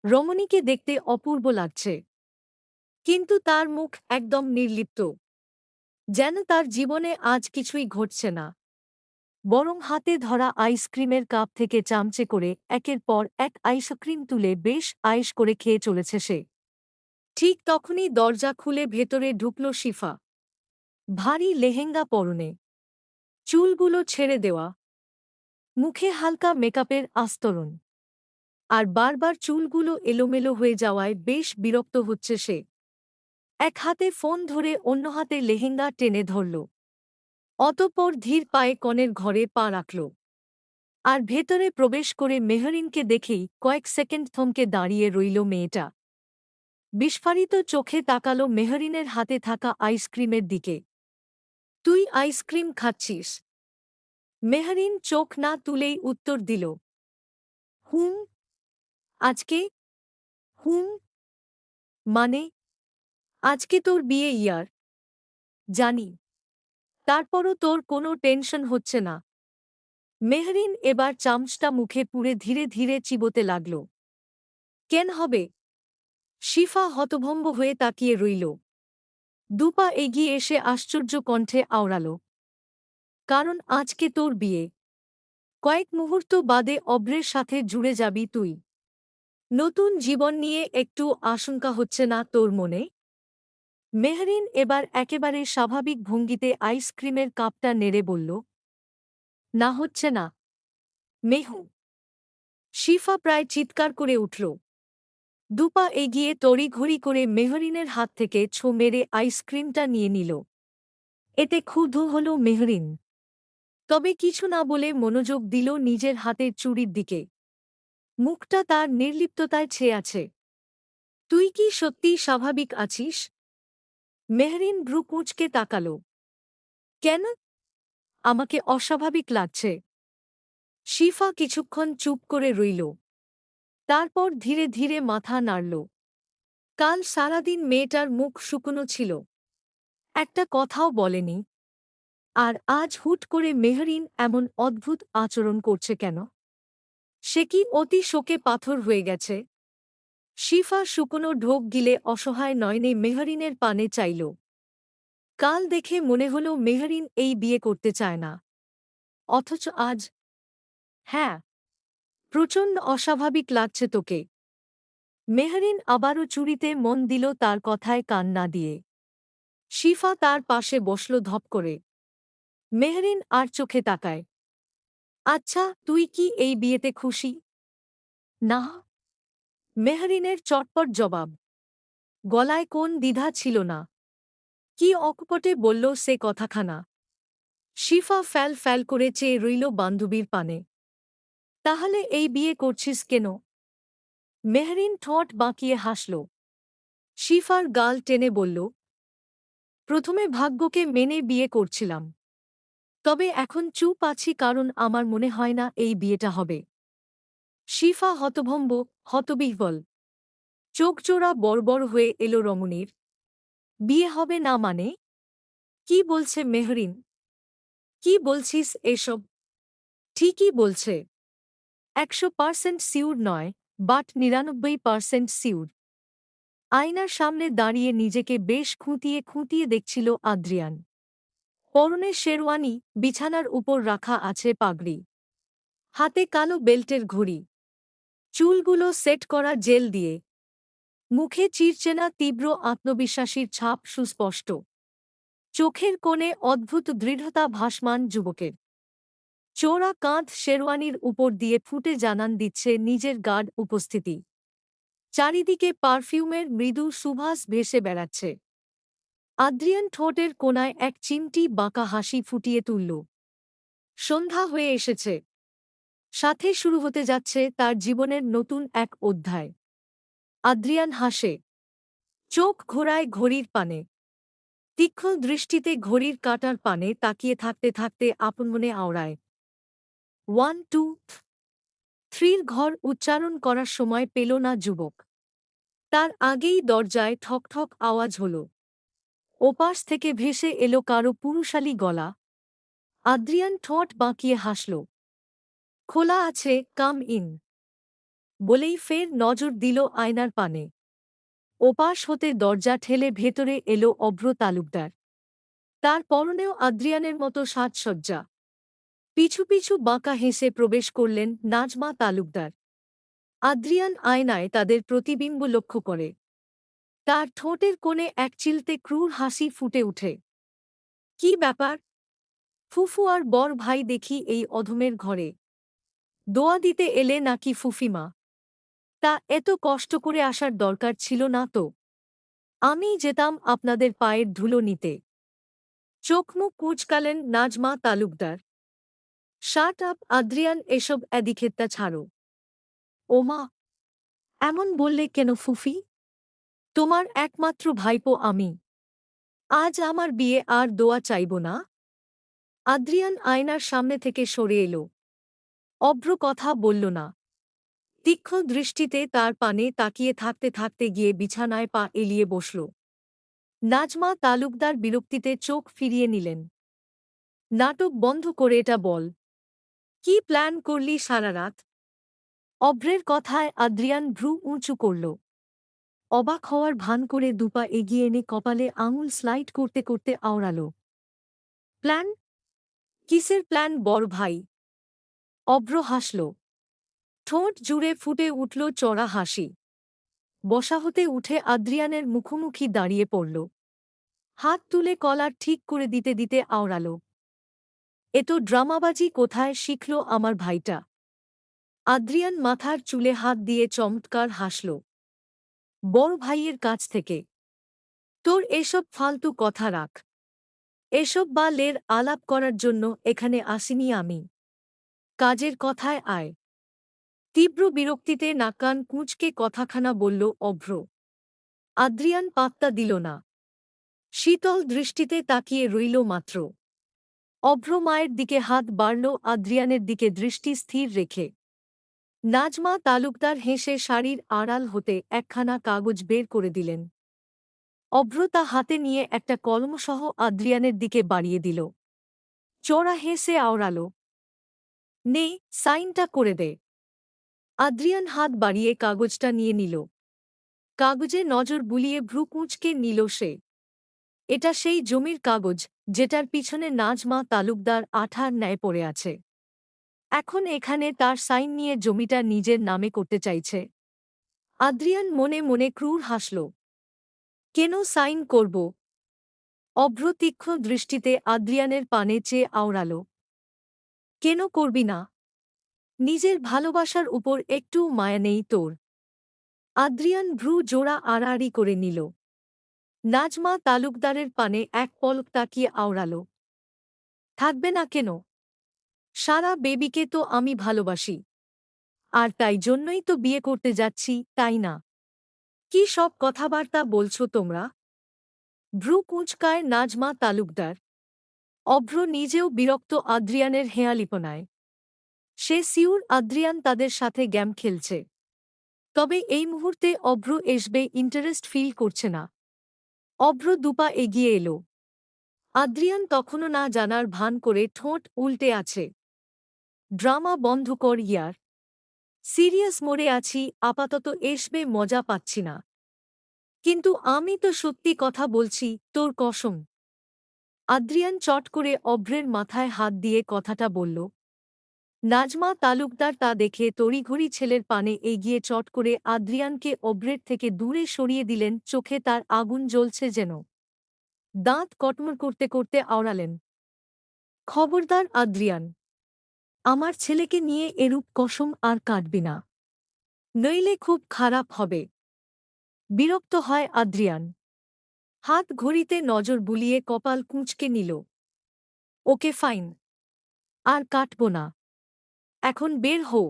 রমণীকে দেখতে অপূর্ব লাগছে, কিন্তু তার মুখ একদম নির্লিপ্ত, যেন তার জীবনে আজ কিছুই ঘটছে না। বরং হাতে ধরা আইসক্রিমের কাপ থেকে চামচে করে একের পর এক আইসক্রিম তুলে বেশ আয়েশ করে খেয়ে চলেছে সে। ঠিক তখনই দরজা খুলে ভেতরে ঢুকল শিফা। ভারী লেহেঙ্গা পরনে, চুলগুলো ছেড়ে দেওয়া, মুখে হালকা মেকআপের আস্তরণ, আর বারবার চুলগুলো এলোমেলো হয়ে যাওয়ায় বেশ বিরক্ত হচ্ছে সে। এক হাতে ফোন ধরে অন্য হাতে লেহেঙ্গা টেনে ধরল। অতঃপর ধীর পায়ে কনের ঘরে পা রাখল। আর ভেতরে প্রবেশ করে মেহরিনকে দেখেই কয়েক সেকেন্ড থমকে দাঁড়িয়ে রইল মেয়েটা। বিস্ফারিত চোখে তাকাল মেহরিনের হাতে থাকা আইসক্রিমের দিকে। তুই আইসক্রিম খাচ্ছিস? মেহরিন চোখ না তুলেই উত্তর দিল, হুম। আজকে? হুম। মানে? আজকে তোর বিয়ে ইয়ার। জানি। তারপরও তোর কোনো টেনশন হচ্ছে না? মেহরিন এবার চামচটা মুখে পুরে ধীরে ধীরে চিবোতে লাগল। কেন হবে? শিফা হতভম্ব হয়ে তাকিয়ে রইল। দুপা এগিয়ে এসে আশ্চর্য কণ্ঠে আওড়াল, কারণ আজকে তোর বিয়ে। কয়েক মুহূর্ত বাদে অভ্রের সাথে জুড়ে যাবি তুই। নতুন জীবন নিয়ে একটু আশঙ্কা হচ্ছে না তোর মনে? মেহরিন এবার একেবারে স্বাভাবিক ভঙ্গিতে আইসক্রিমের কাপটা নেড়ে বলল, না হচ্ছে না। মেহু। শিফা প্রায় চিৎকার করে উঠল। দুপা এগিয়ে তড়িঘড়ি করে মেহরিনের হাত থেকে ছো মেরে আইসক্রিমটা নিয়ে নিল। এতে ক্ষুব্ধ হল মেহরিন, তবে কিছু না বলে মনোযোগ দিল নিজের হাতের চুড়ির দিকে। মুখটা তার নির্লিপ্ততায় ছেয়ে আছে। তুই কি সত্যিই স্বাভাবিক আছিস? মেহরিন ভ্রু কুঁচকে তাকাল। কেন? আমাকে অস্বাভাবিক লাগছে। শিফা কিছুক্ষণ চুপ করে রইল। তারপর ধীরে ধীরে মাথা নাড়ল। কাল সারাদিন মেয়েটার মুখ শুকনো ছিল, একটা কথাও বলেনি। আর আজ হুট করে মেহরিন এমন অদ্ভুত আচরণ করছে কেন? সে কি অতি শোকে পাথর হয়ে গেছে? শিফা শুকনো ঢোক গিলে অসহায় নয়নে মেহরিনের পানে চাইল। কাল দেখে মনে হল মেহরিন এই বিয়ে করতে চায় না। অথচ আজ? হ্যাঁ, প্রচণ্ড অস্বাভাবিক লাগছে তোকে। মেহরিন আবারও চুরিতে মন দিল তার কথায় কান না দিয়ে। শিফা তার পাশে বসল ধপ করে। মেহরিন আর চোখে তাকায়। আচ্ছা, তুই কি এই বিয়েতে খুশি? না। মেহরিনের চটপট জবাব। গলায় কোন দ্বিধা ছিল না। কি অকপটে বলল সে কথাখানা। শিফা ফ্যাল ফ্যাল করে চেয়ে রইল বান্ধবীর পানে। তাহলে এই বিয়ে করছিস কেন? মেহরিন ঠোঁট বাঁকিয়ে হাসল। শিফার গাল টেনে বলল, প্রথমে ভাগ্যকে মেনে বিয়ে করছিলাম, তবে এখন চুপ আছি কারণ আমার মনে হয় না এই বিয়েটা হবে। শিফা হতভম্ব, হতবিহ্বল। চোখজোড়া বড়বড় হয়ে এল রমণীর। বিয়ে হবে না মানে? কি বলছে মেহরিন? কি বলছিস এসব? ঠিকই বলছে। 100% সিউর নয়, বাট 99% সিউর। আয়নার সামনে দাঁড়িয়ে নিজেকে বেশ খুঁটিয়ে খুঁটিয়ে দেখছিল আদ্রিয়ান। পরনে শেরওয়ানি, বিছানার উপর রাখা আছে পাগড়ি। হাতে কালো বেল্টের ঘড়ি। চুলগুলো সেট করা জেল দিয়ে। মুখে চিরচেনা তীব্র আত্মবিশ্বাসীর ছাপ সুস্পষ্ট। চোখের কোণে অদ্ভুত দৃঢ়তা ভাসমান যুবকের। চোরা কাঁধ শেরওয়ানির উপর দিয়ে ফুটে জানান দিচ্ছে নিজের গাঢ় উপস্থিতি। চারিদিকে পারফিউমের মৃদু সুবাস ভেসে বেড়াচ্ছে। আদ্রিয়ান ঠোঁটের কোণায় এক চিমটি বাঁকা হাসি ফুটিয়ে তুলল। সন্ধ্যা হয়ে এসেছে। সাথে শুরু হতে যাচ্ছে তার জীবনের নতুন এক অধ্যায়। আদ্রিয়ান হাসে। চোখ ঘোরায় ঘড়ির পানে। তীক্ষ্ণ দৃষ্টিতে ঘড়ির কাঁটার পানে তাকিয়ে থাকতে থাকতে আপন মনে আওড়ায়। 1 2 3 ঘর উচ্চারণ করার সময় পেল না যুবক। তার আগেই দরজায় ঠক ঠক আওয়াজ হল। ওপাশ থেকে ভেসে এলো কারো পুরুষালী গলা। আদ্রিয়ান ঠোঁট বাঁকিয়ে হাসল। খোলা আছে, কাম ইন বলেই ফের নজর দিল আয়নার পানে। ওপাশ হতে দরজা ঠেলে ভেতরে এলো অভ্র তালুকদার। তার পরনেও আদ্রিয়ানের মতো সাজসজ্জা। পিছু পিছু বাঁকা হেসে প্রবেশ করলেন নাজমা তালুকদার। আদ্রিয়ান আয়নায় তাদের প্রতিবিম্ব লক্ষ্য করে। তার ঠোঁটের কোণে এক চিলতে ক্রূর হাসি ফুটে উঠে। কি ব্যাপার? ফুফু আর বর ভাই দেখি এই অধমের ঘরে। দোয়া দিতে এলে নাকি ফুফিমা? তা এত কষ্ট করে আসার দরকার ছিল না তো। আমিই যেতাম আপনাদের পায়ের ধুলো নিতে। চোখমুখ কুঁচকালেন Nazma Talukdar. Shut up Adrian, এসব এদিকেরটা ছাড়ো। ওমা, এমন বললে কেন ফুফি? তোমার একমাত্র ভাইপো আমি। আজ আমার বিয়ে, আর দোয়া চাইব না? আদ্রিয়ান আয়নার সামনে থেকে সরে এলো। অভ্র কথা বলল না। তীক্ষ্ণ দৃষ্টিতে তার পানে তাকিয়ে থাকতে থাকতে গিয়ে বিছানায় পা এলিয়ে বসল। নাজমা তালুকদার বিরক্তিতে চোখ ফিরিয়ে নিলেন। নাটক বন্ধ করে এটা বল। কি প্ল্যান করলি সারা রাত? অভ্রের কথায় আদ্রিয়ান ভ্রু উঁচু করল। অবাক হওয়ার ভান করে দুপা এগিয়ে এনে কপালে আঙুল স্লাইড করতে করতে আওড়াল। প্ল্যান? কিসের প্ল্যান বড় ভাই? অভ্র হাসল। ঠোঁট জুড়ে ফুটে উঠল চড়া হাসি। বসা হতে উঠে আদ্রিয়ানের মুখোমুখি দাঁড়িয়ে পড়ল। হাত তুলে কলার ঠিক করে দিতে দিতে আওড়াল। এত ড্রামাবাজি কোথায় শিখল আমার ভাইটা? আদ্রিয়ান মাথার চুলে হাত দিয়ে চমৎকার হাসল। বড় ভাইয়ের কাছ থেকে। তোর এসব ফালতু কথা রাখ। এসব বালের আলাপ করার জন্য এখানে আসিনি আমি। কাজের কথায় আয়। তীব্র বিরক্তিতে নাকান কুঁচকে কথাখানা বলল অভ্র। আদ্রিয়ান পাত্তা দিল না। শীতল দৃষ্টিতে তাকিয়ে রইল মাত্র। অভ্র মায়ের দিকে হাত বাড়ল আদ্রিয়ানের দিকে দৃষ্টি স্থির রেখে। নাজমা তালুকদার হেসে শাড়ির আড়াল হতে একখানা কাগজ বের করে দিলেন। অভ্র তা হাতে নিয়ে একটা কলমসহ আদ্রিয়ানের দিকে বাড়িয়ে দিল। চোরা হেসে আওড়াল। নে, সাইনটা করে দে। আদ্রিয়ান হাত বাড়িয়ে কাগজটা নিয়ে নিল। কাগজে নজর বুলিয়ে ভ্রু কুঁচকে নিল সে। এটা সেই জমির কাগজ যেটার পিছনে নাজমা তালুকদার আঠার ন্যায় পড়ে আছে। এখন এখানে তার সাইন নিয়ে জমিটা নিজের নামে করতে চাইছে। আদ্রিয়ান মনে মনে ক্রূর হাসল। কেন সাইন করব? অভ্র তীক্ষ্ণ দৃষ্টিতে আদ্রিয়ানের পানে চেয়ে আওড়াল। কেন করবি না? নিজের ভালোবাসার উপর একটুও মায়া নেই তোর? আদ্রিয়ান ভ্রু জোড়া আড়াআড়ি করে নিল। নাজমা তালুকদারের পানে এক পলক তাকিয়ে আওড়াল। থাকবে না কেন? সারা বেবিকে তো আমি ভালোবাসি। আর তাই জন্যই তো বিয়ে করতে যাচ্ছি, তাই না? কি সব কথাবার্তা বলছো তোমরা? ভ্রু কুঁচকায় নাজমা তালুকদার। অভ্র নিজেও বিরক্ত আদ্রিয়ানের হেঁয়ালিপনায়। সে সিউর আদ্রিয়ান তাদের সাথে গেম খেলছে। তবে এই মুহূর্তে অভ্র এসবে ইন্টারেস্ট ফিল করছে না। অভ্র দুপা এগিয়ে এলো। আদ্রিয়ান তখনও না জানার ভান করে ঠোঁট উল্টে আছে। ড্রামা বন্ধ কর ইয়ার। সিরিয়াস মোড়ে আছি, আপাতত এসবে মজা পাচ্ছি না। কিন্তু আমি তো সত্যি কথা বলছি, তোর কসম। আদ্রিয়ান চট করে অভ্রের মাথায় হাত দিয়ে কথাটা বলল। নাজমা তালুকদার তা দেখে তড়িঘড়ি ছেলের পানে এগিয়ে চট করে আদ্রিয়ানকে অভ্রের থেকে দূরে সরিয়ে দিলেন, চোখে তার আগুন জ্বলছে যেন। দাঁত কটমট করতে করতে আওড়ালেন, খবরদার আদ্রিয়ান, আমার ছেলেকে নিয়ে এরূপ কসম আর কাটবি না, নইলে খুব খারাপ হবে। বিরক্ত হয় আদ্রিয়ান। হাত ঘড়িতে নজর বুলিয়ে কপাল কুঁচকে নিল। ওকে ফাইন, আর কাটব না, এখন বের হো।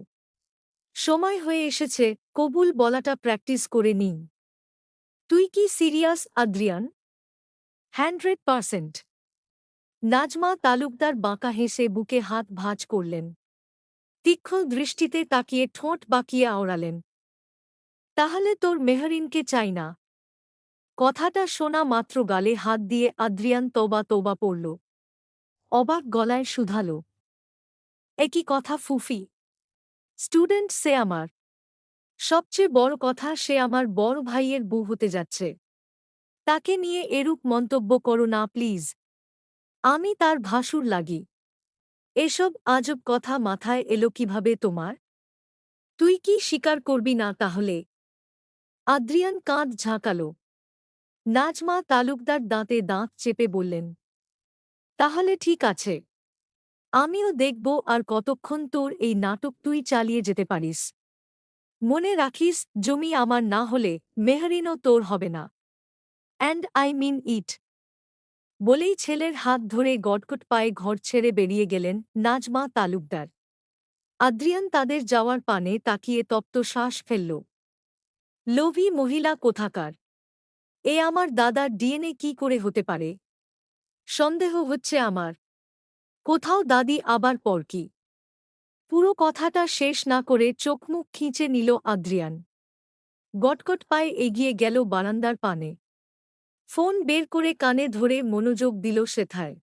সময় হয়ে এসেছে, কবুল বলাটা প্র্যাকটিস করে নিন। তুই কি সিরিয়াস আদ্রিয়ান? 100%। নাজমা তালুকদার বাঁকা হেসে বুকে হাত ভাঁজ করলেন। তীক্ষ্ণ দৃষ্টিতে তাকিয়ে ঠোঁট বাঁকিয়ে আওড়ালেন, তাহলে তোর মেহরিনকে চাই না। কথাটা শোনা মাত্র গালে হাত দিয়ে আদ্রিয়ান তৌবা তৌবা পড়ল। অবাক গলায় শুধাল, একই কথা ফুফি? স্টুডেন্ট সে আমার। সবচেয়ে বড় কথা, সে আমার বড় ভাইয়ের বউ হতে যাচ্ছে। তাকে নিয়ে এরূপ মন্তব্য করো না প্লিজ। আমি তার ভাসুর লাগি। এসব আজব কথা মাথায় এলো কিভাবে তোমার? তুই কি স্বীকার করবি না তাহলে? আদ্রিয়ান কাঁধ ঝাঁকাল। নাজমা তালুকদার দাঁতে দাঁত চেপে বললেন, তাহলে ঠিক আছে, আমিও দেখব আর কতক্ষণ তোর এই নাটক তুই চালিয়ে যেতে পারিস। মনে রাখিস, জমি আমার না হলে মেহরিনও তোর হবে না। অ্যান্ড আই মিন ইট। বলেই ছেলের হাত ধরে গটগট পায়ে ঘর ছেড়ে বেরিয়ে গেলেন নাজমা তালুকদার। আদ্রিয়ান তাদের যাওয়ার পানে তাকিয়ে তপ্ত শ্বাস ফেলল। লোভী মহিলা কোথাকার! এ আমার দাদার ডিএনএ কি করে হতে পারে? সন্দেহ হচ্ছে আমার। কোথাও দাদি আবার পরকি। পুরো কথাটা শেষ না করে চোখমুখ খিঁচে নিল আদ্রিয়ান। গটগট পায়ে এগিয়ে গেল বারান্দার পানে। ফোন বের করে কানে ধরে মনোযোগ দিল সেথায়।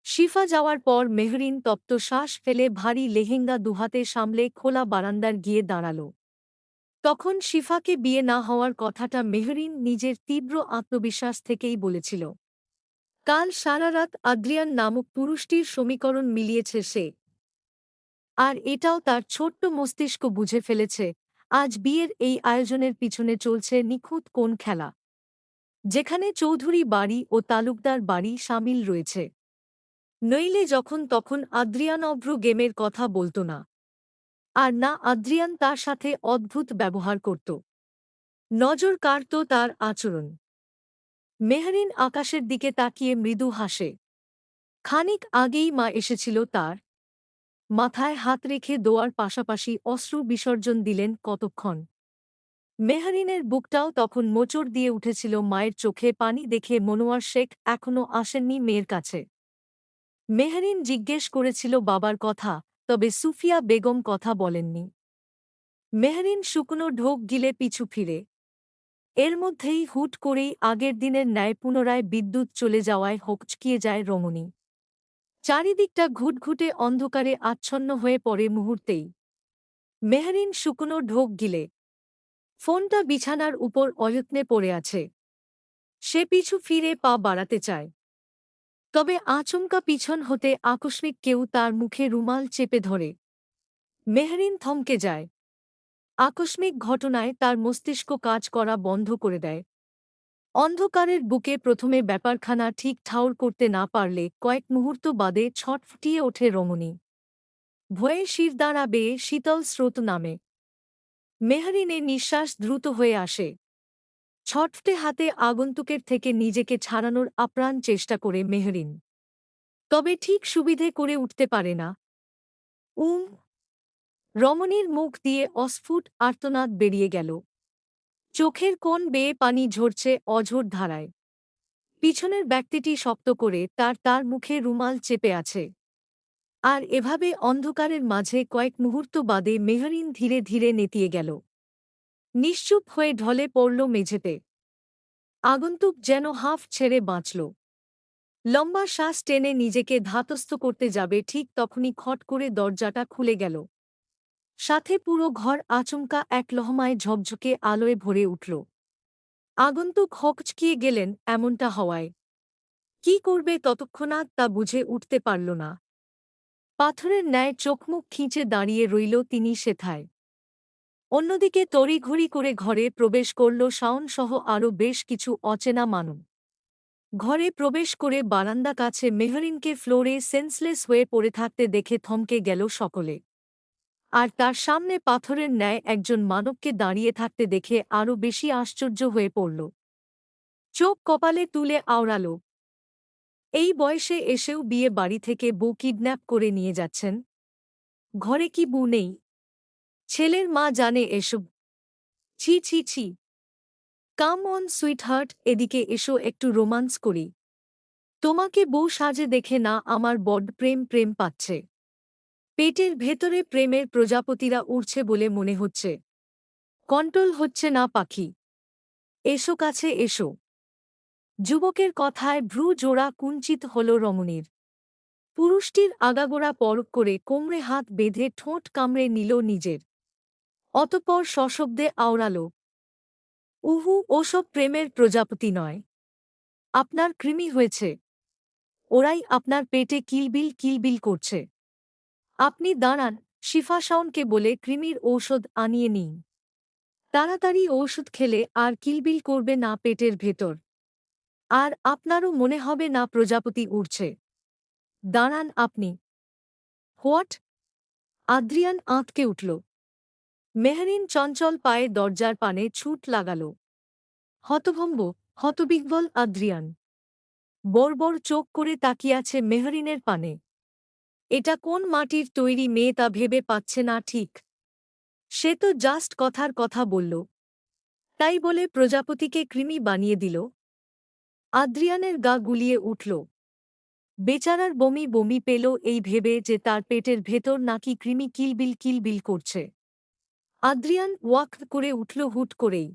শিফা যাওয়ার পর মেহরিন তপ্ত শ্বাস ফেলে ভারী লেহেঙ্গা দুহাতে সামলে খোলা বারান্দার গিয়ে দাঁড়াল। তখন শিফাকে বিয়ে না হওয়ার কথাটা মেহরিন নিজের তীব্র আত্মবিশ্বাস থেকেই বলেছিল। কাল সারা রাত আদ্রিয়ান নামক পুরুষটির সমীকরণ মিলিয়েছে সে। আর এটাও তার ছোট্ট মস্তিষ্ক বুঝে ফেলেছে, আজ বিয়ের এই আয়োজনের পিছনে চলছে নিখুঁত কোন খেলা, যেখানে চৌধুরী বাড়ি ও তালুকদার বাড়ি সামিল রয়েছে। নইলে যখন তখন আদ্রিয়ান অভ্র গেমের কথা বলত না। আর না, আদ্রিয়ান তার সাথে অদ্ভুত ব্যবহার করত। নজর কাড়ত তার আচরণ। মেহরিন আকাশের দিকে তাকিয়ে মৃদু হাসে। খানিক আগেই মা এসেছিল তার। মাথায় হাত রেখে দোয়ার পাশাপাশি অশ্রু বিসর্জন দিলেন কতক্ষণ। মেহরিনের বুকটাও তখন মোচড় দিয়ে উঠেছিল মায়ের চোখে পানি দেখে। মনোয়ার শেখ এখনও আসেননি মেয়ের কাছে। মেহরিন জিজ্ঞেস করেছিল বাবার কথা, তবে সুফিয়া বেগম কথা বলেননি। মেহরিন শুকনো ঢোক গিলে পিছু ফিরে। এর মধ্যেই হুট করেই আগের দিনের ন্যায় পুনরায় বিদ্যুৎ চলে যাওয়ায় হকচকিয়ে যায় রমণী। চারিদিকটা ঘুটঘুটে অন্ধকারে আচ্ছন্ন হয়ে পড়ে মুহূর্তেই। মেহরিন শুকনো ঢোক গিলে ফোনটা বিছানার উপর অযত্নে পড়ে আছে। সে পিছু ফিরে পা বাড়াতে চায়, তবে আচমকা পিছন হতে আকস্মিক কেউ তার মুখে রুমাল চেপে ধরে। মেহরিন থমকে যায়। আকস্মিক ঘটনায় তার মস্তিষ্ক কাজ করা বন্ধ করে দেয়। অন্ধকারের বুকে প্রথমে ব্যাপারখানা ঠিক ঠাউর করতে না পারলে কয়েক মুহূর্ত বাদে ছটফটিয়ে ওঠে রমণী। ভয়ে শিরদাঁড়া বেয়ে শীতল স্রোত নামে। মেহরিনের নিঃশ্বাস দ্রুত হয়ে আসে। ছটফটে হাতে আগন্তুকের থেকে নিজেকে ছাড়ানোর আপ্রাণ চেষ্টা করে মেহরিন, তবে ঠিক সুবিধে করে উঠতে পারে না। উম। রমণীর মুখ দিয়ে অস্ফুট আর্তনাদ বেরিয়ে গেল। চোখের কোণ বেয়ে পানি ঝরছে অঝোর ধারায়। পিছনের ব্যক্তিটি শক্ত করে তার তার মুখে রুমাল চেপে আছে। আর এভাবে অন্ধকারের মাঝে কয়েক মুহূর্ত বাদে মেহরিন ধীরে ধীরে নেতিয়ে গেল। নিশ্চুপ হয়ে ঢলে পড়ল মেঝেতে। আগন্তুক যেন হাঁফ ছেড়ে বাঁচল। লম্বা শ্বাস টেনে নিজেকে ধাতস্থ করতে যাবে ঠিক তখনই খট করে দরজাটা খুলে গেল। সাথে পুরো ঘর আচমকা এক লহমায় ঝকঝকে আলোয় ভরে উঠল। আগন্তুক হকচকিয়ে গেলেন এমনটা হওয়ায়। কি করবে তৎক্ষণাৎ তা বুঝে উঠতে পারল না। পাথরের ন্যায় চোখমুখ খিঁচে দাঁড়িয়ে রইল তিনি সেথায়। অন্যদিকে তড়িঘড়ি করে ঘরে প্রবেশ করল শাওনসহ আরও বেশ কিছু অচেনা মানব। ঘরে প্রবেশ করে বারান্দা কাছে মেহরিনকে ফ্লোরে সেন্সলেস হয়ে পড়ে থাকতে দেখে থমকে গেল সকলে। আর তার সামনে পাথরের ন্যায় একজন মানবকে দাঁড়িয়ে থাকতে দেখে আরও বেশি আশ্চর্য হয়ে পড়ল। চোখ কপালে তুলে আওড়াল। এই বয়সে এসেও বিয়ে বাড়ি থেকে বউ কিডন্যাপ করে নিয়ে যাচ্ছেন। ঘরে কি বউ নেই? ছেলের মা জানে এসব। ছি ছি ছি। কাম অন সুইটহার্ট, এদিকে এসো একটু রোমান্স করি। তোমাকে বউ সাজে দেখে না আমার বড্ড প্রেম প্রেম পাচ্ছে। পেটের ভেতরে প্রেমের প্রজাপতিরা উড়ছে বলে মনে হচ্ছে। কন্ট্রোল হচ্ছে না পাখি। এসো কাছে এসো। যুবকের কথায় ভ্রু জোড়া কুঞ্চিত হল রমণীর। পুরুষটির আগাগোড়া পরক করে কোমরে হাত বেঁধে ঠোঁট কামড়ে নিল নিজের। অতঃপর সশব্দে আওড়াল, উহু, ওসব প্রেমের প্রজাপতি নয়। আপনার কৃমি হয়েছে। ওরাই আপনার পেটে কিলবিল কিলবিল করছে। আপনি দাঁড়ান, শিফা শাওনকে বলে কৃমির ঔষধ আনিয়ে নিন। তাড়াতাড়ি ঔষধ খেলে আর কিলবিল করবে না পেটের ভেতর। আর আপনারও মনে হবে না প্রজাপতি উড়ছে। দাঁড়ান আপনি। হোয়াট? আদ্রিয়ান আঁতকে উঠল। মেহরিন চঞ্চল পায়ে দরজার পানে ছুট লাগাল। হতভম্ব, হতবিহ্বল আদ্রিয়ান বড় চোখ করে তাকিয়াছে মেহরিনের পানে। এটা কোন মাটির তৈরি মেয়ে তা ভেবে পাচ্ছে না ঠিক। সে তো জাস্ট কথার কথা বলল, তাই বলে প্রজাপতিকে কৃমি বানিয়ে দিল। আদ্রিয়ানের গা গুলিয়ে উঠল। বেচারার বমি বমি পেল এই ভেবে যে তার পেটের ভেতর নাকি কৃমি কিলবিল কিলবিল করছে। আদ্রিয়ান ওয়াক করে উঠল হুট করেই।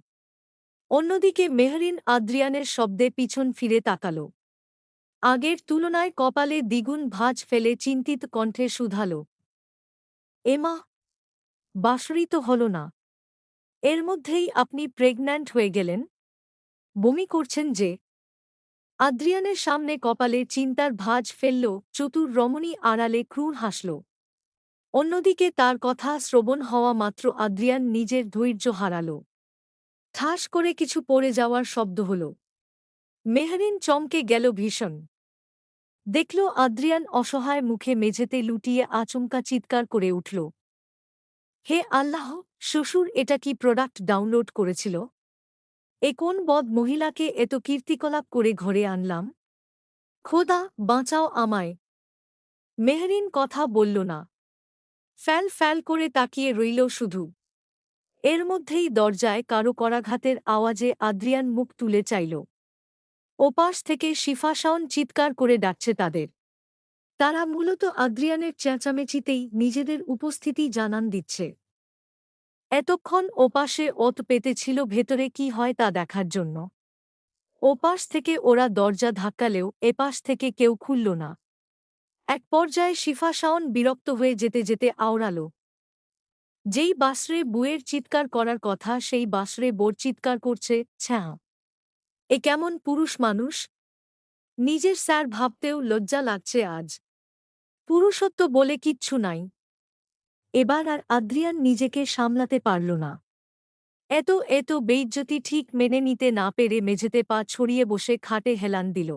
অন্যদিকে মেহরিন আদ্রিয়ানের শব্দে পিছন ফিরে তাকাল। আগের তুলনায় কপালে দ্বিগুণ ভাঁজ ফেলে চিন্তিত কণ্ঠে শুধাল, এমা, বাঁশরি তো হল না। এর মধ্যেই আপনি প্রেগন্যান্ট হয়ে গেলেন? বমি করছেন যে? আদ্রিয়ানের সামনে কপালে চিন্তার ভাঁজ ফেলল চতুর রমণী আড়ালে ক্রূর হাসল। অন্যদিকে তার কথা শ্রবণ হওয়া মাত্র আদ্রিয়ান নিজের ধৈর্য হারাল। ঠাস করে কিছু পড়ে যাওয়ার শব্দ হল। মেহরিন চমকে গেল ভীষণ। দেখল আদ্রিয়ান অসহায় মুখে মেঝেতে লুটিয়ে আচমকা চিৎকার করে উঠল, হে আল্লাহ, শ্বশুর এটা কি প্রোডাক্ট ডাউনলোড করেছিল? এ কোন বদ মহিলাকে এত কীর্তিকলাপ করে ঘরে আনলাম? খোদা, বাঁচাও আমায়। মেহরিন কথা বলল না। ফ্যাল ফ্যাল করে তাকিয়ে রইল শুধু। এর মধ্যেই দরজায় কারো করাঘাতের আওয়াজে আদ্রিয়ান মুখ তুলে চাইল। ওপাশ থেকে শিফা শাওন চিৎকার করে ডাকছে তাদের। তারা মূলত আদ্রিয়ানের চেঁচামেচিতেই নিজেদের উপস্থিতি জানান দিচ্ছে। এতক্ষণ ওপাশে ওত পেতেছিল ভেতরে কি হয় তা দেখার জন্য। ওপাশ থেকে ওরা দরজা ধাক্কালেও এপাশ থেকে কেউ খুলল না। এক পর্যায়ে শিফা শাওন বিরক্ত হয়ে যেতে যেতে আওড়াল, যেই বাসরে বুয়ের চিৎকার করার কথা সেই বাসরে বোর চিৎকার করছে। ছ্যাঁ, এ কেমন পুরুষ মানুষ! নিজের স্যার ভাবতেও লজ্জা লাগছে আজ। পুরুষত্ব বলে কিচ্ছু নাই। এবার আর আদ্রিয়ান নিজেকে সামলাতে পারল না। এত বেইজ্জতি ঠিক মেনে নিতে না পেরে মেঝেতে পা ছড়িয়ে বসে খাটে হেলান দিল।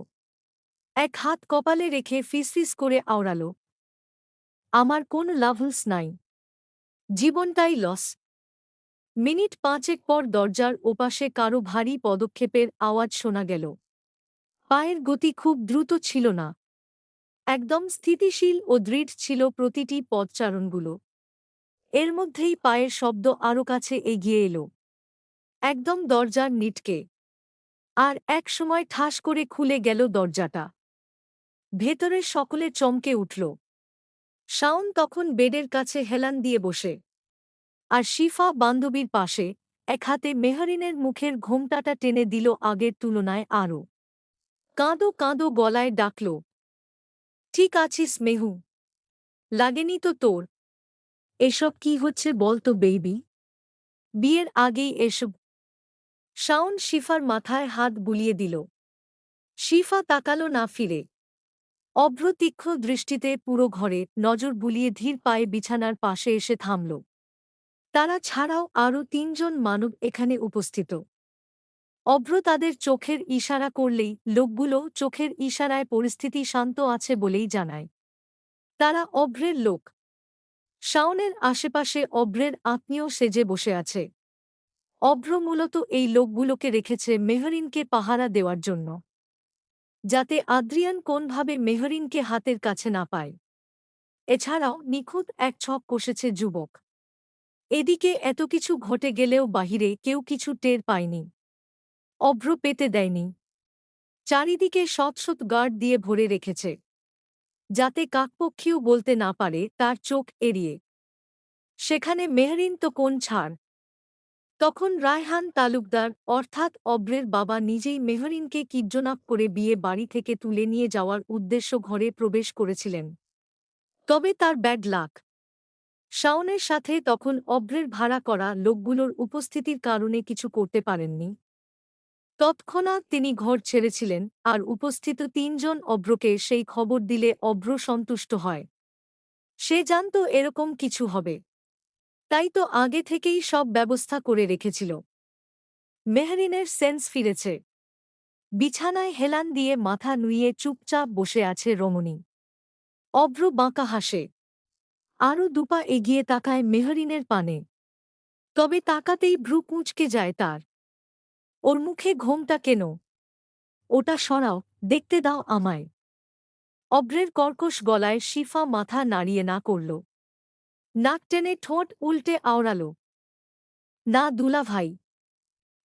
এক হাত কপালে রেখে ফিসফিস করে আওড়াল, আমার কোন লাভলস নাই। জীবনটাই লস। মিনিট পাঁচেক পর দরজার ওপাশে কারো ভারী পদক্ষেপের আওয়াজ শোনা গেল। পায়ের গতি খুব দ্রুত ছিল না। একদম স্থিতিশীল ও দৃঢ় ছিল প্রতিটি পদচারণগুলো। এর মধ্যেই পায়ের শব্দ আরও কাছে এগিয়ে এল। একদম দরজার নিটকে। আর এক সময় ঠাস করে খুলে গেল দরজাটা। ভেতরের সকলে চমকে উঠল। শাওন তখন বেডের কাছে হেলান দিয়ে বসে। আর শিফা বান্ধবীর পাশে, এক হাতে মেহরিনের মুখের ঘোমটাটা টেনে দিল আগের তুলনায় আরও। কাঁদো কাঁদো গলায় ডাকল, ঠিক আছিস মেহু? লাগেনি তো তোর? এসব কি হচ্ছে বল তো বেবি? বিয়ের আগেই এসব? শাওন শিফার মাথায় হাত বুলিয়ে দিল। শিফা তাকালো না ফিরে। অভ্র তীক্ষ্ণ দৃষ্টিতে পুরো ঘরে নজর বুলিয়ে ধীর পায়ে বিছানার পাশে এসে থামল। তারা ছাড়াও আরও ৩ জন মানব এখানে উপস্থিত। অভ্র তাদের চোখের ইশারা করলেই লোকগুলো চোখের ইশারায় পরিস্থিতি শান্ত আছে বলেই জানায়। তারা অভ্রের লোক। শাওনের আশেপাশে অভ্রের আত্মীয় সেজে বসে আছে। অভ্র মূলত এই লোকগুলোকে রেখেছে মেহরিনকে পাহারা দেওয়ার জন্য, যাতে আদ্রিয়ান কোনভাবে মেহরিনকে হাতের কাছে না পায়। এছাড়াও নিখুঁত এক ছক কষেছে যুবক। এদিকে এত কিছু ঘটে গেলেও বাহিরে কেউ কিছু টের পায়নি। অভ্র পেতে দেয়নি। চারিদিকে শত শত গার্ড দিয়ে ভরে রেখেছে, যাতে কাকপক্ষীও বলতে না পারে তার চোখ এড়িয়ে। সেখানে মেহরিন তো কোন ছাড়। তখন রায়হান তালুকদার অর্থাৎ অভ্রের বাবা নিজেই মেহরিনকে কিডন্যাপ করে বিয়ে বাড়ি থেকে তুলে নিয়ে যাওয়ার উদ্দেশ্য ঘরে প্রবেশ করেছিলেন। তবে তার ব্যাড লাক। শাওনের সাথে তখন অভ্রের ভাড়া করা লোকগুলোর উপস্থিতির কারণে কিছু করতে পারেননি। তৎক্ষণাৎ তিনি ঘর ছেড়েছিলেন, আর উপস্থিত ৩ জন অভ্রকে সেই খবর দিলে অভ্র সন্তুষ্ট হয়। সে জানত এরকম কিছু হবে, তাই তো আগে থেকেই সব ব্যবস্থা করে রেখেছিল। মেহরিনের সেন্স ফিরেছে। বিছানায় হেলান দিয়ে মাথা নুইয়ে চুপচাপ বসে আছে রমণী। অভ্র বাঁকা হাসে। আরও দুপা এগিয়ে তাকায় মেহরিনের পানে। তবে তাকাতেই ভ্রু কুঁচকে যায় তার। ওর মুখে ঘোমটা কেন? ওটা সরাও, দেখতে দাও আমায়। অভ্রের কর্কশ গলায় শিফা মাথা নাড়িয়ে না করল। নাক টেনে ঠোঁট উল্টে আওড়াল। না দুলাভাই,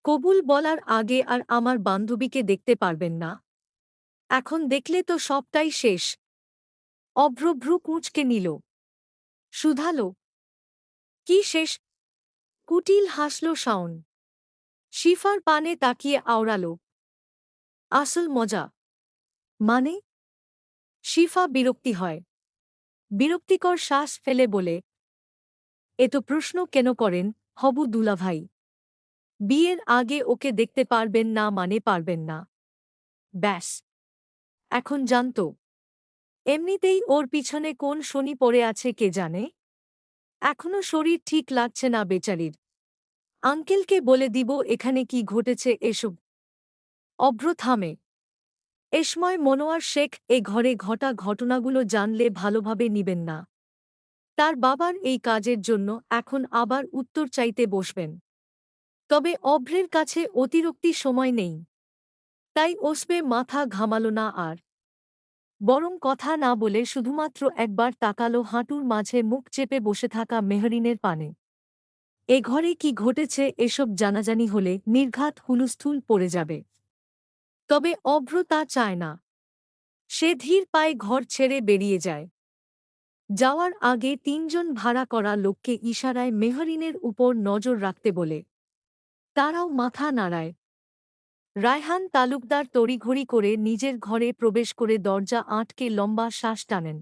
কবুল বলার আগে আর আমার বান্ধবীকে দেখতে পারবেন না? এখন দেখলে তো সবটাই শেষ। অভ্র ভ্রু কুঁচকে নিল। শুধাল, কি শেষ? কুটিল হাসল শাওন। শিফার পানে তাকিয়ে আওড়াল, আসল মজা। মানে? শিফা বিরক্তি হয়। বিরক্তিকর শ্বাস ফেলে বলে, এত প্রশ্ন কেন করেন হবু দুলাভাই? বিয়ের আগে ওকে দেখতে পারবেন না মানে পারবেন না, ব্যাস। এখন জানত। এমনিতেই ওর পিছনে কোন শনি পড়ে আছে কে জানে। এখনো শরীর ঠিক লাগছে না বেচারির। আঙ্কেলকে বলে দিব এখানে কি ঘটেছে এসব। অভ্র থামে। এসময় মনোয়ার শেখ এ ঘরে ঘটা ঘটনাগুলো জানলে ভালোভাবে নিবেন না। তার বাবার এই কাজের জন্য এখন আবার উত্তর চাইতে বসবেন। তবে অভ্রের কাছে অতিরিক্তি সময় নেই, তাই ওসবে মাথা ঘামাল না আর। বরং কথা না বলে শুধুমাত্র একবার তাকালো হাঁটুর মাঝে মুখ চেপে বসে থাকা মেহরিনের পানে। এ ঘরে কি ঘটেছে এসব জানাজানি হলে নির্ঘাত হুলস্থুল পড়ে যাবে। তবে অভ্র তা চায় না। সে ধীর পায়ে ঘর ছেড়ে বেরিয়ে যায়। যাওয়ার আগে ৩ জন ভাড়া করা লোককে ইশারায় মেহরিনের উপর নজর রাখতে বলে। তারাও মাথা নাড়ায়। রায়হান তালুকদার তড়িঘড়ি করে নিজের ঘরে প্রবেশ করে দরজা আটকে লম্বা শ্বাস টানেন।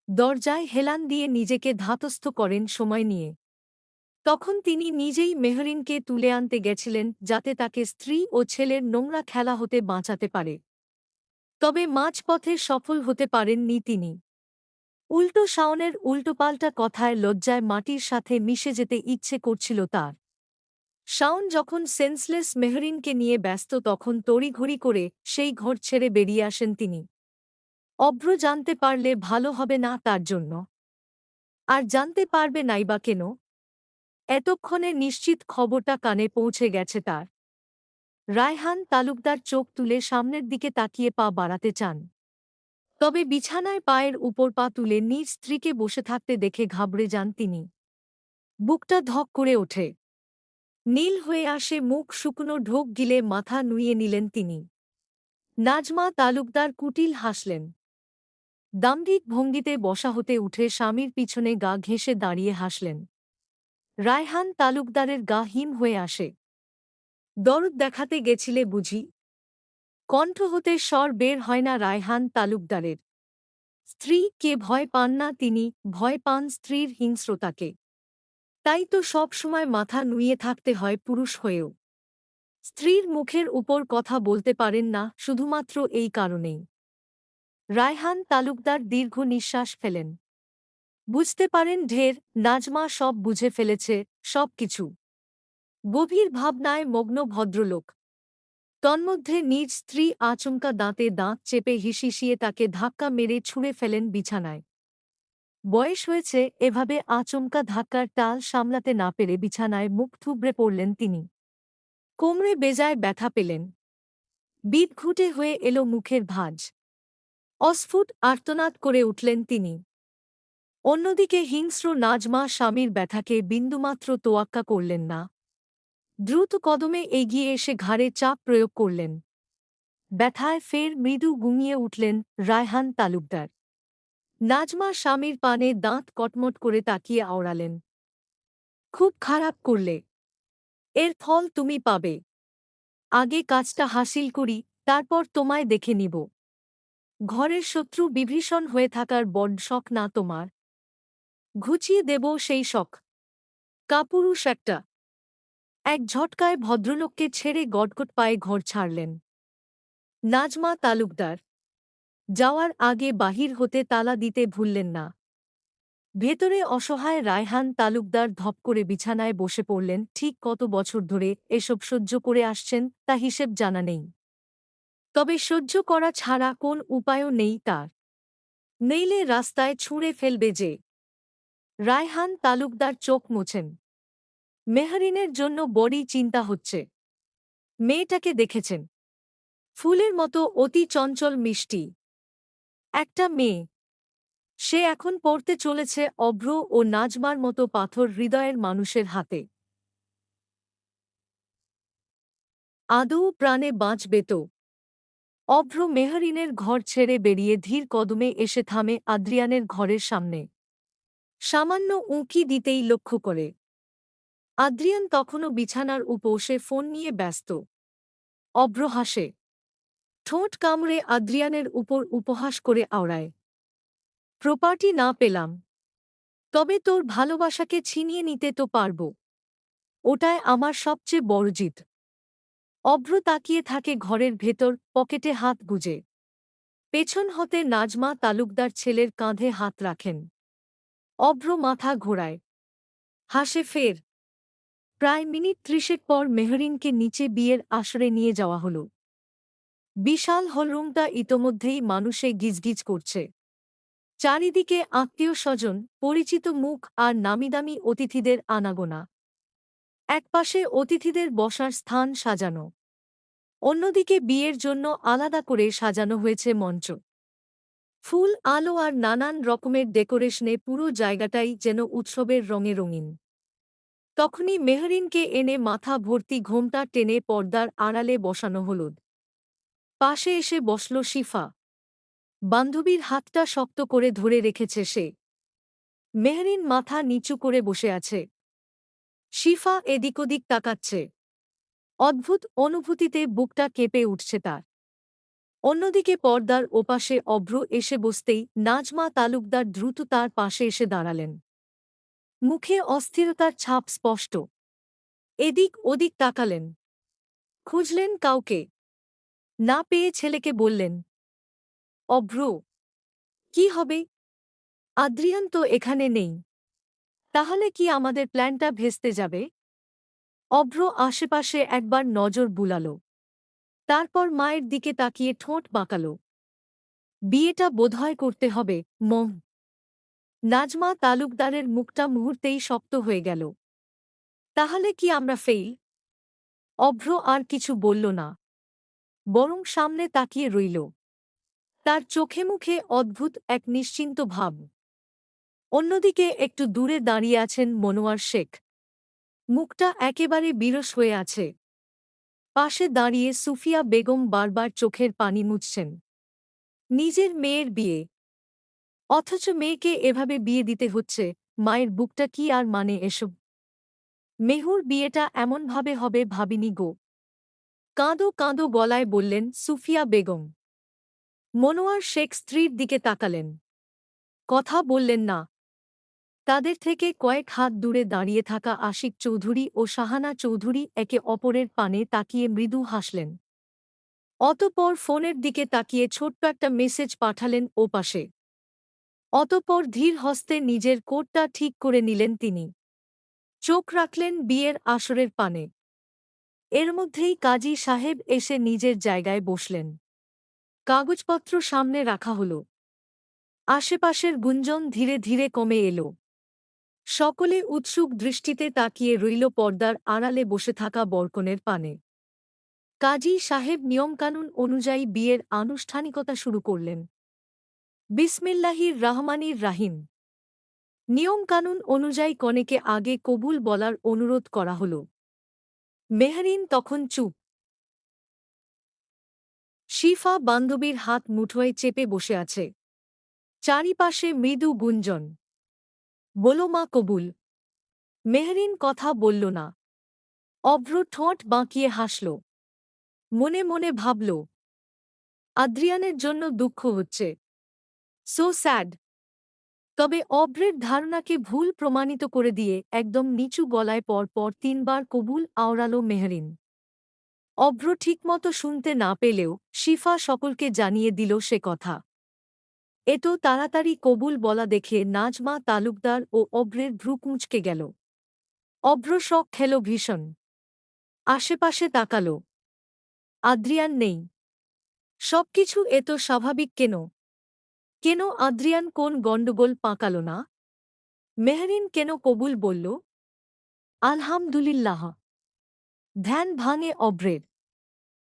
দরজায় হেলান দিয়ে নিজেকে ধাতস্থ করেন সময় নিয়ে। তখন তিনি নিজেই মেহরিনকে তুলে আনতে গেছিলেন যাতে তাকে স্ত্রী ও ছেলের নোংরা খেলা হতে বাঁচাতে পারে। তবে মাঝপথে সফল হতে পারেননি তিনি। উল্টো শাওনের উল্টোপাল্টা কথায় লজ্জায় মাটির সাথে মিশে যেতে ইচ্ছে করছিল তার। শাওন যখন সেন্সলেস মেহরিনকে নিয়ে ব্যস্ত তখন তড়িঘড়ি করে সেই ঘর ছেড়ে বেরিয়ে আসেন তিনি। অভ্র জানতে পারলে ভালো হবে না তার জন্য। আর জানতে পারবে নাই বা কেন? এতক্ষণে নিশ্চিত খবরটা কানে পৌঁছে গেছে তার। রায়হান তালুকদার চোখ তুলে সামনের দিকে তাকিয়ে পা বাড়াতে চান। তবে বিছানায় পায়ের উপর পা তুলে নিজ স্ত্রীকে বসে থাকতে দেখে ঘাবড়ে যান তিনি। বুকটা ধক করে ওঠে। নীল হয়ে আসে মুখ, শুকনো ঢোক গিলে মাথা নুইয়ে নিলেন তিনি। নাজমা তালুকদার কুটিল হাসলেন। দাম্ভিক ভঙ্গিতে বসা হতে উঠে স্বামীর পিছনে গা ঘেঁষে দাঁড়িয়ে হাসলেন। রায়হান তালুকদারের গা হিম হয়ে আসে। দরদ দেখাতে গেছিলে বুঝি? কণ্ঠ হতে স্বর বের হয় না রায়হান তালুকদারের। স্ত্রীকে ভয় পান না তিনি, ভয় পান স্ত্রীর হিংস্রতাকে। তাই তো সব সময় মাথা নুইয়ে থাকতে হয় পুরুষ হয়েও। স্ত্রীর মুখের উপর কথা বলতে পারেন না শুধুমাত্র এই কারণেই। রায়হান তালুকদার দীর্ঘ নিঃশ্বাস ফেলেন। বুঝতে পারেন ঢের, নাজমা সব বুঝে ফেলেছে, সব কিছু। গভীর ভাবনায় মগ্ন ভদ্রলোক। তন্মধ্যে নিজ স্ত্রী আচমকা দাঁতে দাঁত চেপে হিসিয়ে তাকে ধাক্কা মেরে ছুঁড়ে ফেলেন বিছানায়। বয়স হয়েছে, এভাবে আচমকা ধাক্কার টাল সামলাতে না পেরে বিছানায় মুখ থুবড়ে পড়লেন তিনি। কোমরে বেজায় ব্যথা পেলেন। বিদঘুটে হয়ে এলো মুখের ভাঁজ। অস্ফুট আর্তনাদ করে উঠলেন তিনি। অন্যদিকে হিংস্র নাজমা স্বামীর ব্যথাকে বিন্দুমাত্র তোয়াক্কা করলেন না। দ্রুত কদমে এগিয়ে এসে ঘাড়ে চাপ প্রয়োগ করলেন। ব্যথায় ফের মৃদু গুঙিয়ে উঠলেন রায়হান তালুকদার। নাজমা স্বামীর পানে দাঁত কটমট করে তাকিয়ে আওড়ালেন। খুব খারাপ করলে। এর ফল তুমি পাবে। আগে কাজটা হাসিল করি, তারপর তোমায় দেখে নিব। ঘরের শত্রু বিভীষণ হয়ে থাকার বড্ড শখ না তোমার? ঘুচিয়ে দেব সেই শখ। কাপুরুষ একটা। এক ঝটকায় ভদ্রলোককে ছেড়ে গটগট পায়ে ঘর ছাড়লেন নাজমা তালুকদার। যাওয়ার আগে বাহির হতে তালা দিতে ভুললেন না। ভেতরে অসহায় রায়হান তালুকদার ধপ করে বিছানায় বসে পড়লেন। ঠিক কত বছর ধরে এসব সহ্য করে আসছেন তা হিসেব জানা নেই। তবে সহ্য করা ছাড়া কোন উপায়ও নেই তার। নইলে রাস্তায় ছুঁড়ে ফেলবে যে। রায়হান তালুকদার চোখ মুছেন। মেহরিনের জন্য বড়ই চিন্তা হচ্ছে। মেয়েটাকে দেখেছেন? ফুলের মতো অতি চঞ্চল মিষ্টি একটা মেয়ে। সে এখন পড়তে চলেছে অভ্র ও নাজমার মতো পাথর হৃদয়ের মানুষের হাতে। আদৌ প্রাণে বাঁচবে তো? অভ্র মেহরিনের ঘর ছেড়ে বেরিয়ে ধীর কদমে এসে থামে আদ্রিয়ানের ঘরের সামনে। সামান্য উঁকি দিতেই লক্ষ্য করে আদ্রিয়ান তখনও বিছানার উপসে ফোন নিয়ে ব্যস্ত। অভ্র হাসে। ঠোঁট কামড়ে আদ্রিয়ানের উপর উপহাস করে আওড়ায়। প্রপার্টি না পেলাম, তবে তোর ভালোবাসাকে ছিনিয়ে নিতে তো পারব। ওটাই আমার সবচেয়ে বড় জিত। অভ্র তাকিয়ে থাকে ঘরের ভেতর, পকেটে হাত গুজে। পেছন হতে নাজমা তালুকদার ছেলের কাঁধে হাত রাখেন। অভ্র মাথা ঘোরায়। হাসে ফের। প্রায় মিনিট ৩০ পর মেহরিনকে নিচে বিয়ের আসরে নিয়ে যাওয়া হল। বিশাল হলরুমটা ইতোমধ্যেই মানুষে গিজগিজ করছে। চারিদিকে আত্মীয় স্বজন, পরিচিত মুখ আর নামিদামি অতিথিদের আনাগোনা। একপাশে অতিথিদের বসার স্থান সাজানো, অন্যদিকে বিয়ের জন্য আলাদা করে সাজানো হয়েছে মঞ্চ। ফুল, আলো আর নানান রকমের ডেকোরেশনে পুরো জায়গাটাই যেন উৎসবের রঙে রঙিন। তখনই মেহরিনকে এনে মাথা ভর্তি ঘোমটা টেনে পর্দার আড়ালে বসানো হল। পাশে এসে বসল শিফা। বান্ধবীর হাতটা শক্ত করে ধরে রেখেছে সে। মেহরিন মাথা নিচু করে বসে আছে। শিফা এদিক ওদিক তাকাচ্ছে। অদ্ভুত অনুভূতিতে বুকটা কেঁপে উঠছে তার। অন্যদিকে পর্দার ওপাশে অভ্র এসে বসতেই নাজমা তালুকদার দ্রুত তার পাশে এসে দাঁড়ালেন। মুখে অস্থিরতার ছাপ স্পষ্ট। এদিক ওদিক তাকালেন। খুঁজলেন কাউকে। না পেয়ে ছেলেকে বললেন, অভ্র, কি হবে? আদ্রিয়ান তো এখানে নেই। তাহলে কি আমাদের প্ল্যানটা ভেস্তে যাবে? অভ্র আশেপাশে একবার নজর বুলাল। তারপর মায়ের দিকে তাকিয়ে ঠোঁট বাঁকাল। বিয়েটা বোধহয় করতে হবে, মম। নাজমা তালুকদারের মুখটা মুহূর্তেই শক্ত হয়ে গেল। তাহলে কি আমরা ফেইল? অভ্র আর কিছু বলল না, বরং সামনে তাকিয়ে রইল। তার চোখে মুখে অদ্ভুত এক নিশ্চিন্ত ভাব। অন্যদিকে একটু দূরে দাঁড়িয়ে আছেন মনোয়ার শেখ। মুখটা একেবারে বিরস হয়ে আছে। পাশে দাঁড়িয়ে সুফিয়া বেগম বারবার চোখের পানি মুছছেন। নিজের মেয়ের বিয়ে, অথচ মেয়েকে এভাবে বিয়ে দিতে হচ্ছে। মায়ের বুকটা কি আর মানে এসব? মেহুর বিয়েটা এমনভাবে হবে ভাবিনি গো। কাঁদো কাঁদো গলায় বললেন সুফিয়া বেগম। মনোয়ার শেখ স্ত্রীর দিকে তাকালেন। কথা বললেন না। তাদের থেকে কয়েক হাত দূরে দাঁড়িয়ে থাকা আশিক চৌধুরী ও শাহানা চৌধুরী একে অপরের পানে তাকিয়ে মৃদু হাসলেন। অতঃপর ফোনের দিকে তাকিয়ে ছোট্ট একটা মেসেজ পাঠালেন ওপাশে। অতঃপর ধীর হস্তে নিজের কোটটা ঠিক করে নিলেন তিনি। চোখ রাখলেন বিয়ের আসরের পানে। এর মধ্যেই কাজী সাহেব এসে নিজের জায়গায় বসলেন। কাগজপত্র সামনে রাখা হল। আশেপাশের গুঞ্জন ধীরে ধীরে কমে এল। সকলে উৎসুক দৃষ্টিতে তাকিয়ে রইল পর্দার আড়ালে বসে থাকা বরকনের পানে। কাজী সাহেব নিয়মকানুন অনুযায়ী বিয়ের আনুষ্ঠানিকতা শুরু করলেন। বিসমিল্লাহির রহমানির রাহিম। নিয়মকানুন অনুযায়ী কনেকে আগে কবুল বলার অনুরোধ করা হল। মেহরিন তখন চুপ। শিফা বান্ধবীর হাত মুঠোয় চেপে বসে আছে। চারিপাশে মৃদু গুঞ্জন। বলো মা কবুল। মেহরিন কথা বলল না। অভ্র ঠোঁট বাঁকিয়ে হাসল। মনে মনে ভাবল, আদ্রিয়ানের জন্য দুঃখ হচ্ছে। So sad. তবে অভ্রের ধারণাকে ভুল প্রমাণিত করে দিয়ে একদম নিচু গলায় পরপর ৩ বার কবুল আওড়াল মেহরিন। অভ্র ঠিকমতো শুনতে না পেলেও শিফা সকলকে জানিয়ে দিল সে কথা। এত তাড়াতাড়ি কবুল বলা দেখে নাজমা তালুকদার ও অভ্রের ভ্রু কুঁচকে গেল। অভ্র শক খেল ভীষণ। আশেপাশে তাকাল। আদ্রিয়ান নেই। সবকিছু এত স্বাভাবিক কেন? কেন আদ্রিয়ান কোন গণ্ডগোল পাকাল না? মেহরিন কেন কবুল বলল? আলহামদুলিল্লাহ। ধ্যান ভাঙে অভ্রের।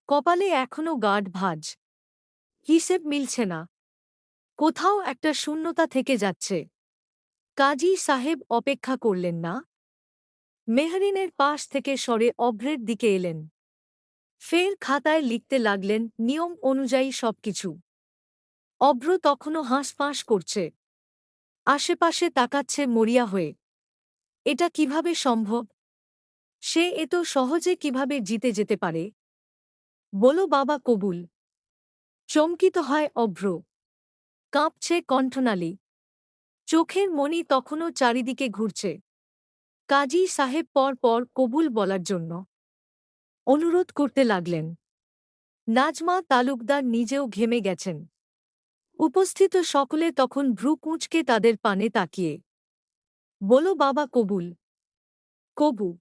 কপালে এখনো গাঢ় ভাঁজ। হিসেব মিলছে না। কোথাও একটা শূন্যতা থেকে যাচ্ছে। কাজী সাহেব অপেক্ষা করলেন না। মেহরিনের পাশ থেকে সরে অভ্রের দিকে এলেন। ফের খাতায় লিখতে লাগলেন নিয়ম অনুযায়ী সবকিছু। অভ্র তখনও হাঁসফাঁস করছে। আশেপাশে তাকাচ্ছে মরিয়া হয়ে। এটা কিভাবে সম্ভব? সে এত সহজে কিভাবে জিতে যেতে পারে? বলো বাবা কবুল। চমকিত হয় অভ্র। কাঁপছে কণ্ঠনালী। চোখের মণি তখনও চারিদিকে ঘুরছে। কাজী সাহেব পর পর কবুল বলার জন্য অনুরোধ করতে লাগলেন। নাজমা তালুকদার নিজেও ঘেমে গেছেন। উপস্থিত সকলে তখন ভ্রু কুঁচকে তাদের পানে তাকিয়ে। বলো বাবা কবুল। কবু।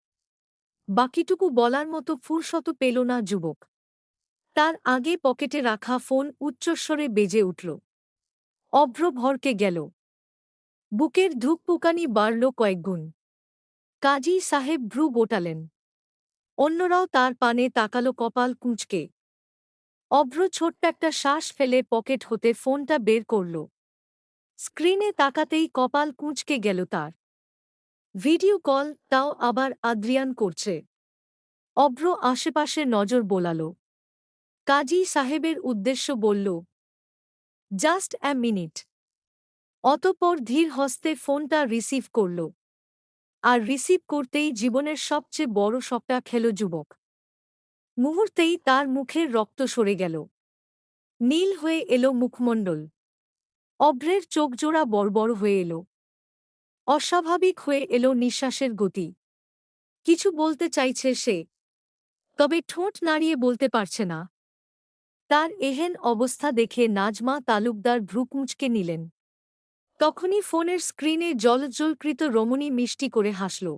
বাকিটুকু বলার মতো ফুরসত পেল না যুবক। তার আগে পকেটে রাখা ফোন উচ্চস্বরে বেজে উঠল। অভ্র ভরকে গেল। বুকের ধুকপুকানি বাড়ল কয়েকগুণ। কাজী সাহেব ভ্রু গোটালেন। অন্যরাও তার পানে তাকালো কপাল কুঁচকে। অভ্র ছোট্ট একটা শ্বাস ফেলে পকেট হতে ফোনটা বের করল। স্ক্রিনে তাকাতেই কপাল কুঁচকে গেল তার। ভিডিও কল, তাও আবার আদ্রিয়ান করছে। অভ্র আশেপাশে নজর বোলাল। কাজী সাহেবের উদ্দেশ্য বলল, জাস্ট এ মিনিট। অতঃপর ধীর হস্তে ফোনটা রিসিভ করল। আর রিসিভ করতেই জীবনের সবচেয়ে বড় শকটা খেল যুবক। মুহূর্তেই তার মুখের রক্ত সরে গেল। নীল হয়ে এলো মুখমণ্ডল। অভ্রের চোখজোড়া বড় হয়ে এলো। অস্বাভাবিক হয়ে এলো নিঃশ্বাসের গতি। কিছু বলতে চাইছে সে, তবে ঠোঁট নাড়িয়ে বলতে পারছে না। তার এহেন অবস্থা দেখে নাজমা তালুকদার ভ্রু কুঁচকে নিলেন। তখনই ফোনের স্ক্রিনে জ্বলজ্বলকৃত রমণী মিষ্টি করে হাসল।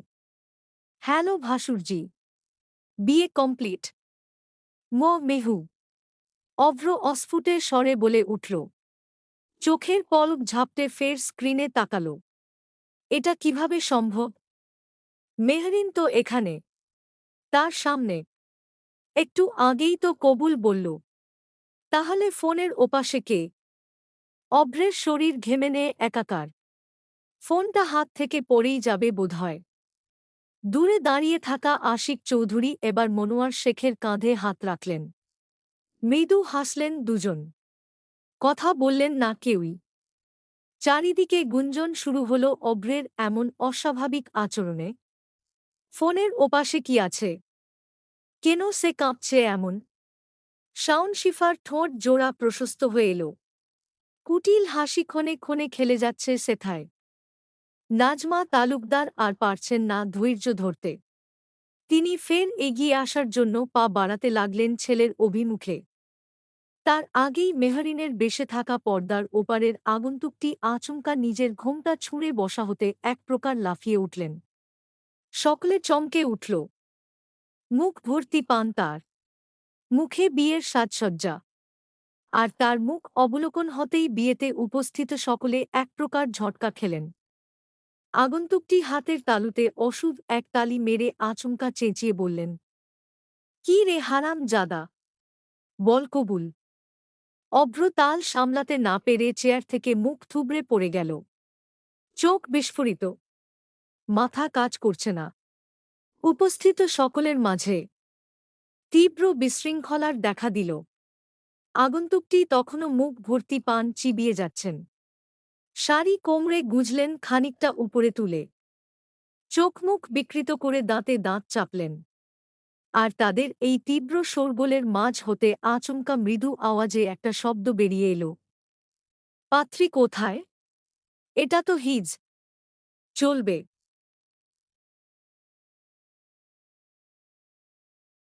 হ্যালো ভাসুরজি। বিয়ে কমপ্লিট। মেহু। অভ্র অস্ফুটের স্বরে বলে উঠল। চোখের পলক ঝাপটে ফের স্ক্রিনে তাকাল। এটা কিভাবে সম্ভব? মেহরিন তো এখানে, তার সামনে। একটু আগেই তো কবুল বলল। তাহলে ফোনের ওপাশে কে? অভ্রের শরীর ঘেমে নেয় একাকার। ফোনটা হাত থেকে পড়েই যাবে বোধহয়। দূরে দাঁড়িয়ে থাকা আশিক চৌধুরী এবার মনোয়ার শেখের কাঁধে হাত রাখলেন। মৃদু হাসলেন দুজন। কথা বললেন না কেউই। চারিদিকে গুঞ্জন শুরু হল অভ্রের এমন অস্বাভাবিক আচরণে। ফোনের ওপাশে কি আছে? কেন সে কাঁপছে এমন? শাওন শিফার ঠোঁট জোড়া প্রশস্ত হয়ে এল। কুটিল হাসি ক্ষণে ক্ষণে খেলে যাচ্ছে সেথায়। নাজমা তালুকদার আর পারছেন না ধৈর্য ধরতে। তিনি ফের এগিয়ে আসার জন্য পা বাড়াতে লাগলেন ছেলের অভিমুখে। তার আগেই মেহরিনের বেশে থাকা পর্দার ওপারের আগন্তুকটি আচমকা নিজের ঘোমটা ছুঁড়ে বসা হতে এক প্রকার লাফিয়ে উঠলেন। সকলে চমকে উঠল। মুখ ভর্তি পান তার, মুখে বিয়ের সাজসজ্জা। আর তার মুখ অবলোকন হতেই বিয়েতে উপস্থিত সকলে এক প্রকার ঝটকা খেলেন। আগন্তুকটি হাতের তালুতে অশুভ এক তালি মেরে আচমকা চেঁচিয়ে বললেন, কি রে হারাম জাদা, বল কবুল। অভ্র তাল সামলাতে না পেরে চেয়ার থেকে মুখ থুবড়ে পড়ে গেল। চোখ বিস্ফোরিত, মাথা কাজ করছে না। উপস্থিত সকলের মাঝে তীব্র বিশৃঙ্খলার দেখা দিল। আগন্তুকটি তখনও মুখ ভর্তি পান চিবিয়ে যাচ্ছেন। শাড়ি কোমরে গুঁজলেন খানিকটা উপরে তুলে। চোখ মুখ বিকৃত করে দাঁতে দাঁত চাপলেন। আর তাদের এই তীব্র শোরগোলের মাঝ হতে আচমকা মৃদু আওয়াজে একটা শব্দ বেরিয়ে এল, পাত্রী কোথায়? এটা তো হিজ। চলবে।